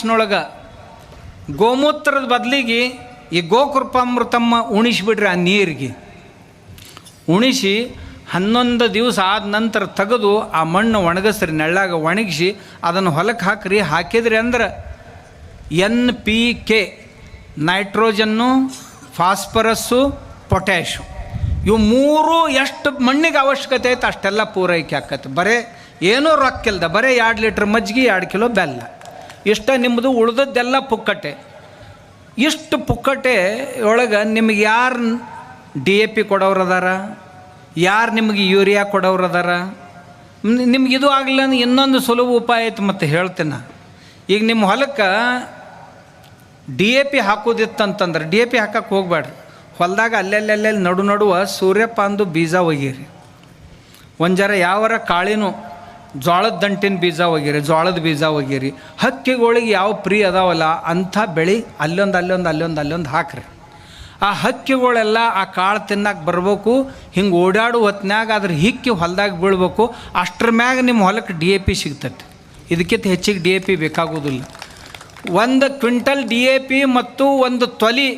ನೊಳಗೆ ಗೋಮೂತ್ರದ ಬದಲಿಗೆ ಈ ಗೋಕೃಪಾಮೃತಮ್ಮ ಉಣಿಸಿಬಿಡ್ರಿ. ಆ ನೀರಿಗೆ ಉಣಿಸಿ 11 ದಿವಸ ಆದ ನಂತರ ತೆಗೆದು ಆ ಮಣ್ಣು ಒಣಗಿಸ್ರಿ, ನೆಳ್ಳಾಗ ಒಣಗಿಸಿ ಅದನ್ನು ಹೊಲಕ್ಕೆ ಹಾಕ್ರಿ. ಹಾಕಿದ್ರಿ ಅಂದ್ರೆ NPK ನೈಟ್ರೋಜನ್ನು, ಫಾಸ್ಫರಸ್ಸು, ಪೊಟ್ಯಾಶು ಇವು ಮೂರು ಎಷ್ಟು ಮಣ್ಣಿಗೆ ಅವಶ್ಯಕತೆ ಐತೆ ಅಷ್ಟೆಲ್ಲ ಪೂರೈಕೆ ಆಕತ್ತೆ. ಬರೀ ಏನೂ ರೊಕ್ಕಿಲ್ದ, ಬರೀ 2 ಲೀಟ್ರ್ ಮಜ್ಜಿಗೆ, 2 ಕಿಲೋ ಬೆಲ್ಲ, ಇಷ್ಟ ನಿಮ್ಮದು. ಉಳ್ದದ್ದೆಲ್ಲ ಪುಕ್ಕಟೆ. ಇಷ್ಟು ಪುಕ್ಕಟೆ ಒಳಗೆ ನಿಮಗೆ ಯಾರು DAP ಕೊಡೋರದಾರ, ಯಾರು ನಿಮಗೆ ಯೂರಿಯಾ ಕೊಡೋರದಾರ? ನಿಮಗಿದು ಆಗಲಿಲ್ಲ ಅಂದ್ರೆ ಇನ್ನೊಂದು ಸುಲಭ ಉಪಾಯ ಐತೆ, ಮತ್ತೆ ಹೇಳ್ತೇನೆ. ಈಗ ನಿಮ್ಮ ಹೊಲಕ್ಕೆ DAP ಹಾಕೋದಿತ್ತಂತಂದ್ರೆ DAP ಹಾಕಕ್ಕೆ ಹೋಗ್ಬೇಡ್ರಿ. ಹೊಲದಾಗ ಅಲ್ಲೆಲ್ಲೆಲ್ಲಿ ನಡುವ ಸೂರ್ಯಪಾನದು ಬೀಜ ಒಗಿರಿ. ಒಂದು ಜರ ಯಾವರ ಕಾಳಿನೂ ಜೋಳದ ದಂಟಿನ ಬೀಜ ಒಗಿರಿ, ಜೋಳದ ಬೀಜ ಒಗಿರಿ. ಹಕ್ಕಿಗಳಿಗೆ ಯಾವ ಪ್ರೀ ಅದಾವಲ್ಲ ಅಂಥ ಬೆಳೆ ಅಲ್ಲೊಂದು ಹಾಕ್ರಿ. ಆ ಹಕ್ಕಿಗಳೆಲ್ಲ ಆ ಕಾಳು ತಿನ್ನಕ್ಕೆ ಬರ್ಬೇಕು. ಹಿಂಗೆ ಓಡಾಡು ಹೊತ್ನ್ಯಾಗ ಅದ್ರ ಹಿಕ್ಕಿ ಹೊಲದಾಗ ಬೀಳ್ಬೇಕು. ಅಷ್ಟ್ರ ಮ್ಯಾಗ ನಿಮ್ಮ ಹೊಲಕ್ಕೆ DAP ಸಿಗ್ತೈತೆ. ಇದಕ್ಕಿಂತ ಹೆಚ್ಚಿಗೆ DAP ಬೇಕಾಗೋದಿಲ್ಲ. 1 ಕ್ವಿಂಟಲ್ DAP ಮತ್ತು 1 ತೊಲಿ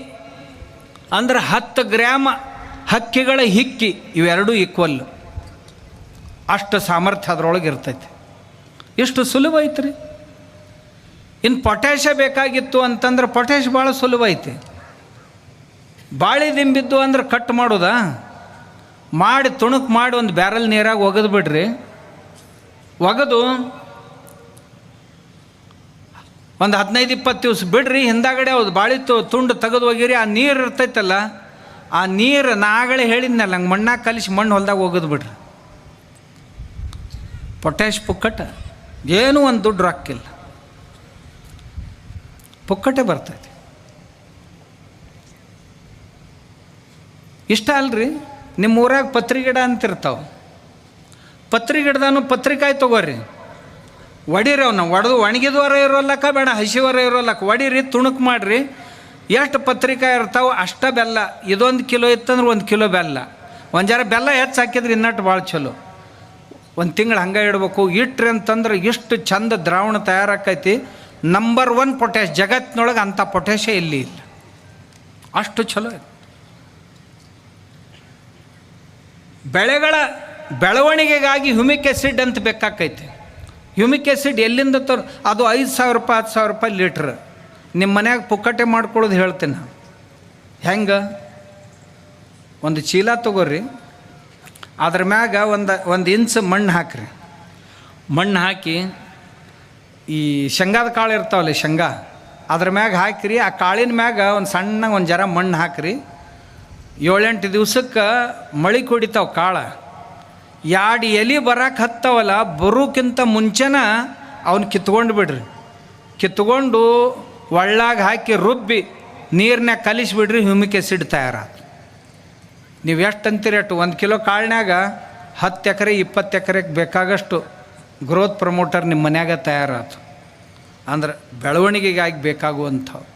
ಅಂದ್ರೆ 10 ಗ್ರಾಮ್ ಹಕ್ಕಿಗಳ ಹಿಕ್ಕಿ, ಇವೆರಡೂ ಈಕ್ವಲ್. ಅಷ್ಟು ಸಾಮರ್ಥ್ಯ ಅದರೊಳಗೆ ಇರ್ತೈತಿ. ಎಷ್ಟು ಸುಲಭ ಐತ್ರಿ. ಇನ್ನು ಪೊಟ್ಯಾಷ ಬೇಕಾಗಿತ್ತು ಅಂತಂದ್ರೆ ಪೊಟ್ಯಾಷ್ ಭಾಳ ಸುಲಭ ಐತಿ. ಬಾಳೆ ದಿಂಬಿದ್ದು ಅಂದ್ರೆ ಕಟ್ ಮಾಡೋದಾ, ಮಾಡಿ ತುಣುಕು ಮಾಡಿ ಒಂದು ಬ್ಯಾರಲ್ ನೀರಾಗ ಒಗೆದು ಬಿಡ್ರಿ. ಒಗೆದು ಒಂದು 15-20 ದಿವಸ ಬಿಡ್ರಿ. ಹಿಂದಾಗಡೆ ಹೌದು ಬಾಳೆ ತುಂಡು ತೆಗೆದು ಒಗಿರಿ. ಆ ನೀರು ಇರ್ತೈತಲ್ಲ, ಆ ನೀರು ನಾಗಳೆ ಹೇಳಿದ್ನಲ್ಲ, ಹಂಗೆ ಮಣ್ಣಾಗ ಕಲಿಸಿ ಮಣ್ಣು ಹೊಲ್ದಾಗ ಒಗೆದು ಬಿಡ್ರಿ. ಪೊಟ್ಯಾಷ್ ಪುಕ್ಕಟ, ಏನೂ ಒಂದು ದುಡ್ಡು ರೊಕ್ಕಿಲ್ಲ, ಪುಕ್ಕಟೆ ಬರ್ತೈತಿ. ಇಷ್ಟ ಅಲ್ರಿ. ನಿಮ್ಮ ಊರಾಗ ಪತ್ರಿ ಗಿಡ ಅಂತಿರ್ತಾವೆ. ಪತ್ರಿ ಗಿಡದಾನು ಪತ್ರಿಕಾಯಿ ತೊಗೋರಿ, ಒಡಿರಿ. ಅವನ್ನ ಒಡೆದು ಒಣಗಿದವರ ಇರೋಲ್ಲಕ್ಕ ಬೇಡ, ಹಸಿವರ ಇರೋಲ್ಲಕ್ಕ ಒಡಿರಿ, ತುಣುಕು ಮಾಡಿರಿ. ಎಷ್ಟು ಪತ್ರಿಕಾಯಿ ಇರ್ತಾವೆ ಅಷ್ಟ ಬೆಲ್ಲ. ಇದೊಂದು ಕಿಲೋ ಇತ್ತಂದ್ರೆ 1 ಕಿಲೋ ಬೆಲ್ಲ. ಒಂದು ಜರ ಬೆಲ್ಲ ಹೆಚ್ಚು ಹಾಕಿದ್ರೆ ಇನ್ನಟ್ಟು ಭಾಳ ಚಲೋ. 1 ತಿಂಗಳು ಹಂಗೆ ಇಡಬೇಕು. ಇಟ್ರಿ ಅಂತಂದ್ರೆ ಎಷ್ಟು ಚಂದ ದ್ರಾವಣ ತಯಾರಾಕೈತಿ. ನಂಬರ್ 1 ಪೊಟ್ಯಾಷ್ ಜಗತ್ತಿನೊಳಗೆ ಅಂಥ ಪೊಟ್ಯಾಷೇ ಇಲ್ಲಿ ಇಲ್ಲ. ಅಷ್ಟು ಚಲೋ ಐತಿ. ಬೆಳೆಗಳ ಬೆಳವಣಿಗೆಗಾಗಿ ಹ್ಯೂಮಿಕ್ ಆ್ಯಸಿಡ್ ಅಂತ ಬೇಕಾಕೈತಿ. ಹ್ಯೂಮಿಕ್ ಆ್ಯಸಿಡ್ ಎಲ್ಲಿಂದ ಅದು 5,000 ರೂಪಾಯಿ 10,000 ರೂಪಾಯಿ ಲೀಟ್ರ್. ನಿಮ್ಮ ಮನ್ಯಾಗ ಪುಕ್ಕಟೆ ಮಾಡ್ಕೊಳ್ಳೋದು ಹೇಳ್ತೀನಿ ನಾನು. ಹೆಂಗೆ? ಒಂದು ಚೀಲ ತೊಗೋರಿ, ಅದ್ರ ಮ್ಯಾಗ ಒಂದು ಇಂಚ್ ಮಣ್ಣು ಹಾಕ್ರಿ. ಮಣ್ಣು ಹಾಕಿ ಈ ಶೇಂಗಾದ ಕಾಳು ಇರ್ತಾವಲ್ಲ, ಶೇಂಗಾ ಅದ್ರ ಮ್ಯಾಗ ಹಾಕಿರಿ. ಆ ಕಾಳಿನ ಮ್ಯಾಗ ಒಂದು ಸಣ್ಣ ಒಂದು ಜರ ಮಣ್ಣು ಹಾಕ್ರಿ. 7-8 ದಿವ್ಸಕ್ಕೆ ಮಳೆ ಕುಡಿತಾವೆ ಕಾಳು. 2 ಎಲೆ ಬರಕ್ಕೆ ಹತ್ತವಲ್ಲ, ಬರೋಕ್ಕಿಂತ ಮುಂಚೆನ ಅವನ್ನ ಕಿತ್ಕೊಂಡು ಬಿಡ್ರಿ. ಕಿತ್ಕೊಂಡು ಒಳ್ಳಾಗ ಹಾಕಿ ರುಬ್ಬಿ ನೀರ್ನಾಗ ಕಲಿಸಿಬಿಡ್ರಿ. Humic acid ತಯಾರಾತು. ನೀವು ಎಷ್ಟು ಅಂತೀರಿ ಅಷ್ಟು. 1 ಕಿಲೋ ಕಾಳಿನಾಗ 10 ಎಕರೆ 20 ಎಕರೆಗೆ ಬೇಕಾಗಷ್ಟು ಗ್ರೋತ್ ಪ್ರಮೋಟರ್ ನಿಮ್ಮ ಮನ್ಯಾಗ ತಯಾರಾತು. ಅಂದ್ರೆ ಬೆಳವಣಿಗೆಗಾಗಿ ಬೇಕಾಗುವಂಥವು.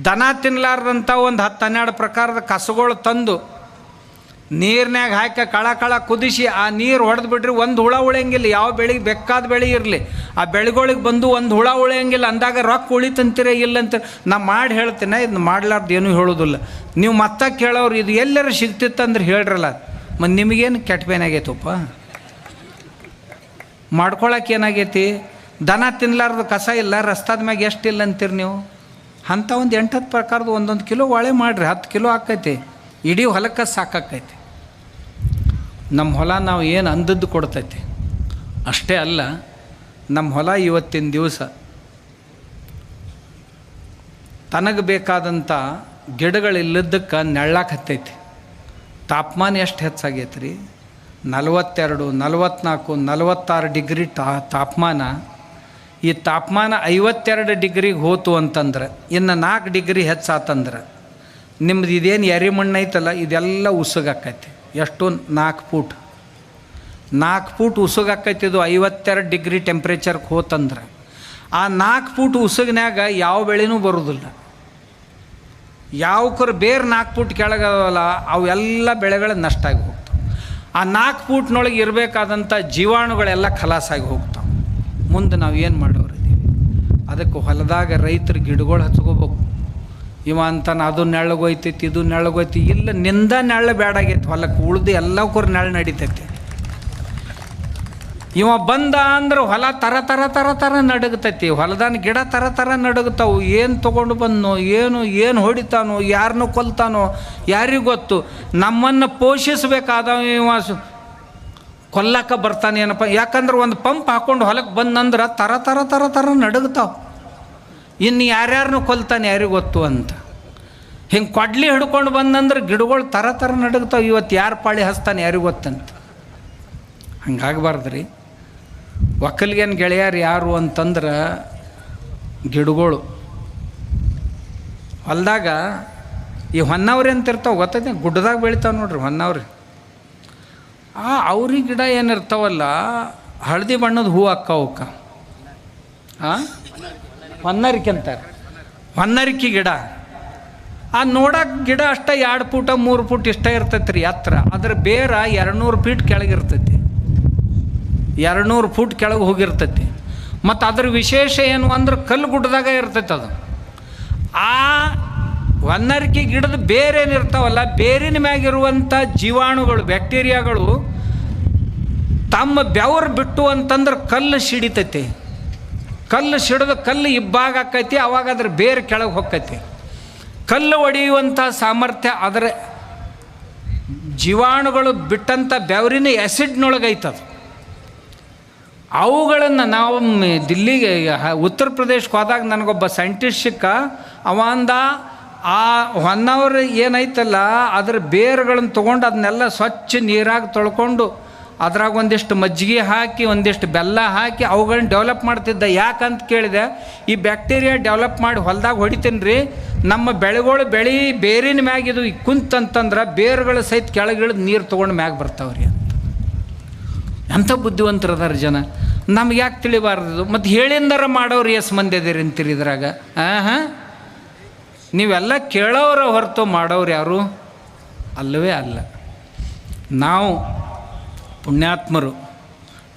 ದನ ತಿನ್ನಲಾರ್ದಂಥ ಒಂದು 10-12 ಪ್ರಕಾರದ ಕಸಗಳು ತಂದು ನೀರಿನಾಗ ಹಾಕಿ ಕಳ ಕುದಿಸಿ ಆ ನೀರು ಹೊಡೆದು ಬಿಡ್ರಿ. ಒಂದು ಹುಳ ಉಳಿಯಂಗಿಲ್ಲ. ಯಾವ ಬೆಳೆಗೆ ಬೇಕಾದ ಬೆಳೆ ಇರಲಿ, ಆ ಬೆಳೆಗಳಿಗೆ ಬಂದು ಒಂದು ಹುಳ ಉಳಿಯಂಗಿಲ್ಲ. ಅಂದಾಗ ರೊಕ್ಕ ಉಳಿತಂತೀರ ಇಲ್ಲಂತೀರ. ನಾ ಮಾಡಿ ಹೇಳ್ತೀನಿ, ಇದನ್ನ ಮಾಡ್ಲಾರ್ದು ಏನೂ ಹೇಳೋದಿಲ್ಲ. ನೀವು ಮತ್ತೆ ಕೇಳೋರು ಇದು ಎಲ್ಲರೂ ಸಿಗ್ತಿತ್ತಂದ್ರೆ ಹೇಳ್ರಲ್ಲ. ಮತ್ತು ನಿಮಗೇನು ಕೆಟ್ಟ ಬೇನಾಗೈತಪ್ಪ, ಮಾಡ್ಕೊಳಕ್ಕೆ ಏನಾಗೈತಿ? ದನ ತಿನ್ನಲಾರ್ದು ಕಸ ಇಲ್ಲ, ರಸ್ತಾದ ಮ್ಯಾಗ ಎಷ್ಟಿಲ್ಲ ಅಂತೀರಿ ನೀವು. ಅಂಥ ಒಂದು 8-10 ಪ್ರಕಾರದ 1 ಕಿಲೋ ಒಳೆ ಮಾಡಿರಿ. 10 ಕಿಲೋ ಆಕೈತಿ. ಇಡೀ ಹೊಲಕ್ಕೆ ಸಾಕಾಕೈತಿ. ನಮ್ಮ ಹೊಲ ನಾವು ಏನು ಅಂದದ್ದು ಕೊಡ್ತೈತಿ. ಅಷ್ಟೇ ಅಲ್ಲ, ನಮ್ಮ ಹೊಲ ಇವತ್ತಿನ ದಿವಸ ತನಗೆ ಬೇಕಾದಂಥ ಗಿಡಗಳಿಲ್ಲದಕ್ಕೆ ನೆಳ್ಳಾಕತ್ತೈತಿ. ತಾಪಮಾನ ಎಷ್ಟು ಹೆಚ್ಚಾಗೈತೆ ರೀ? 42, 44, 46 ಡಿಗ್ರಿ ತಾಪಮಾನ. ಈ ತಾಪಮಾನ 52 ಡಿಗ್ರಿಗೆ ಹೋತು ಅಂತಂದ್ರೆ, ಇನ್ನು 4 ಡಿಗ್ರಿ ಹೆಚ್ಚಾತಂದ್ರೆ ನಿಮ್ದು ಇದೇನು ಎರೆ ಮಣ್ಣು ಐತಲ್ಲ, ಇದೆಲ್ಲ ಉಸುಗಾಕೈತಿ. ಎಷ್ಟು? 4 ಫೂಟ್ ಉಸುಗಾಕೈತಿ. ಇದು 52 ಡಿಗ್ರಿ ಟೆಂಪ್ರೇಚರ್ಗೆ ಹೋತಂದ್ರೆ ಆ 4 ಫೂಟ್ ಉಸುಗಿನಾಗ ಯಾವ ಬೆಳೆನೂ ಬರೋದಿಲ್ಲ. ಯಾವಕರು ಬೇರೆ 4 ಫೂಟ್ ಕೆಳಗಲ್ಲ ಅವೆಲ್ಲ ಬೆಳೆಗಳು ನಷ್ಟ ಆಗಿ ಹೋಗ್ತಾವೆ. ಆ 4 ಫೂಟ್ನೊಳಗೆ ಇರಬೇಕಾದಂಥ ಜೀವಾಣುಗಳೆಲ್ಲ ಖಲಾಸಾಗಿ ಹೋಗ್ತಾವೆ. ಮುಂದೆ ನಾವು ಏನು ಮಾಡೋರಿದ್ದೀವಿ? ಅದಕ್ಕೆ ಹೊಲದಾಗ ರೈತರು ಗಿಡಗಳು ಹಚ್ಕೋಬೇಕು. ಇವ ಅಂತಾನೆ ಅದು ನೆಳ್ಳಗೋಯ್ತೈತಿ, ಇದು ನೆಳ್ಳಗೋಯ್ತಿ. ಇಲ್ಲ, ನಿಂದ ನೆಳ್ಳು ಬೇಡಾಗೈತಿ ಹೊಲಕ್ಕೆ, ಉಳ್ದು ಎಲ್ಲಕ್ಕೂ ನೆಳ್ಳು ನಡಿತೈತಿ. ಇವ ಬಂದ ಅಂದ್ರೆ ಹೊಲ ತರ ತರ ತರ ತರ ನಡಗತೈತಿ, ಹೊಲದಾನ ಗಿಡ ತರ ತರ ನಡಗ್ತಾವು. ಏನು ತೊಗೊಂಡು ಬಂದನೋ ಏನು ಹೊಡಿತಾನೋ, ಯಾರನ್ನೂ ಕೊಲ್ತಾನೋ ಯಾರಿಗೂ ಗೊತ್ತು. ನಮ್ಮನ್ನು ಪೋಷಿಸಬೇಕಾದವ ಇವ ಕೊಲ್ಲಕ್ಕ ಬರ್ತಾನೆ ಏನಪ್ಪ. ಯಾಕಂದ್ರೆ ಒಂದು ಪಂಪ್ ಹಾಕ್ಕೊಂಡು ಹೊಲಕ್ಕೆ ಬಂದಂದ್ರೆ ತರ ತರ ತರ ತರ ನಡಗ್ತಾವೆ. ಇನ್ನು ಯಾರ್ಯಾರನ್ನೂ ಕೊಲ್ತಾನೆ ಯಾರಿಗೂ ಗೊತ್ತು ಅಂತ. ಹಿಂಗೆ ಕೊಡ್ಲಿ ಹಿಡ್ಕೊಂಡು ಬಂದಂದ್ರೆ ಗಿಡಗಳು ತರ ತರ ನಡಗ್ತಾವೆ. ಇವತ್ತು ಯಾರು ಪಾಳಿ ಹಚ್ತಾನೆ ಯಾರಿಗೂ ಗೊತ್ತಂತ. ಹಂಗಾಗಬಾರ್ದು ರೀ. ಒಕ್ಕಲ್ಗೇನು ಗೆಳೆಯರು ಯಾರು ಅಂತಂದ್ರೆ ಗಿಡಗಳು. ಹೊಲದಾಗ ಈ ಹೊನ್ನವ್ರಿ ಅಂತ ಇರ್ತಾವೆ, ಗೊತ್ತೈತೆ? ಗುಡ್ಡದಾಗ ಬೆಳಿತಾವೆ ನೋಡ್ರಿ ಹೊನ್ನವ್ರಿ. ಅವ್ರಿ ಗಿಡ ಏನಿರ್ತಾವಲ್ಲ, ಹಳದಿ ಬಣ್ಣದ ಹೂ ಅಕ್ಕವಕ್ಕ ಹೊನ್ನರಿಕೆ ಅಂತಾರೆ. ಹೊನ್ನರಿಕೆ ಗಿಡ ನೋಡಕ್ಕೆ ಗಿಡ ಅಷ್ಟೇ 2 ಫೂಟ 3 ಫೂಟ್ ಇಷ್ಟ ಇರ್ತೈತೆ ರೀ ಎತ್ತರ. ಅದ್ರ ಬೇರ 200 ಫೀಟ್ ಕೆಳಗಿರ್ತೈತಿ, 200 ಫೂಟ್ ಕೆಳಗೆ ಹೋಗಿರ್ತೈತಿ. ಮತ್ತು ಅದ್ರ ವಿಶೇಷ ಏನು ಅಂದ್ರೆ ಕಲ್ಲು ಗುಡ್ಡದಾಗ ಇರ್ತೈತೆ ಅದು. ಆ ಹೊನ್ನರಿಕೆ ಗಿಡದ ಬೇರೇನಿರ್ತಾವಲ್ಲ, ಬೇರಿನ ಮ್ಯಾಗಿರುವಂಥ ಜೀವಾಣುಗಳು, ಬ್ಯಾಕ್ಟೀರಿಯಾಗಳು ತಮ್ಮ ಬೆವರು ಬಿಟ್ಟು ಅಂತಂದ್ರೆ ಕಲ್ಲು ಸಿಡಿತೈತಿ. ಕಲ್ಲು ಸಿಡಿದು ಕಲ್ಲು ಇಬ್ಬಾಗ ಆಕೈತಿ. ಅವಾಗ ಅದ್ರ ಬೇರೆ ಕೆಳಗೆ ಹೊಕ್ಕೈತಿ. ಕಲ್ಲು ಒಡೆಯುವಂಥ ಸಾಮರ್ಥ್ಯ ಅದರ ಜೀವಾಣುಗಳು ಬಿಟ್ಟಂಥ ಬೆವರಿನ ಆ್ಯಸಿಡ್ನೊಳಗೈತದು. ಅವುಗಳನ್ನು ನಾವು ದಿಲ್ಲಿಗೆ ಉತ್ತರ ಪ್ರದೇಶಕ್ಕೆ ಹೋದಾಗ ನನಗೊಬ್ಬ ಸೈಂಟಿಸ್ಟ್ ಸಿಕ್ಕ. ಅವ ಅಂದ, ಆ ಹೊನ್ನವ್ರು ಏನೈತಲ್ಲ ಅದ್ರ ಬೇರುಗಳನ್ನು ತೊಗೊಂಡು ಅದನ್ನೆಲ್ಲ ಸ್ವಚ್ಛ ನೀರಾಗಿ ತೊಳ್ಕೊಂಡು ಅದ್ರಾಗ ಒಂದಿಷ್ಟು ಮಜ್ಜಿಗೆ ಹಾಕಿ ಒಂದಿಷ್ಟು ಬೆಲ್ಲ ಹಾಕಿ ಅವುಗಳನ್ನ ಡೆವಲಪ್ ಮಾಡ್ತಿದ್ದ. ಯಾಕಂತ ಕೇಳಿದೆ, ಈ ಬ್ಯಾಕ್ಟೀರಿಯಾ ಡೆವಲಪ್ ಮಾಡಿ ಹೊಲದಾಗ ಹೊಡಿತೀನಿ ರೀ, ನಮ್ಮ ಬೆಳೆಗಳು ಬೇರಿನ ಮ್ಯಾಗಿದು ಕುಂತಂತಂದ್ರೆ ಬೇರುಗಳು ಸಹಿತ ಕೆಳಗಿಳಿದು ನೀರು ತೊಗೊಂಡು ಮ್ಯಾಗ ಬರ್ತಾವ್ರಿ ಅಂತ. ಎಂಥ ಬುದ್ಧಿವಂತರದಾರ ಜನ. ನಮ್ಗೆ ಯಾಕೆ ತಿಳಿಬಾರ್ದು? ಮತ್ತು ಹೇಳಿಂದರ ಮಾಡೋರು ಎಷ್ಟು ಮಂದಿ ಅದೇರಿ ಅಂತೀರಿ ಇದ್ರಾಗ? ನೀವೆಲ್ಲ ಕೇಳೋರ ಹೊರತು ಮಾಡೋರು ಯಾರು ಅಲ್ಲವೇ ಅಲ್ಲ. ನಾವು ಪುಣ್ಯಾತ್ಮರು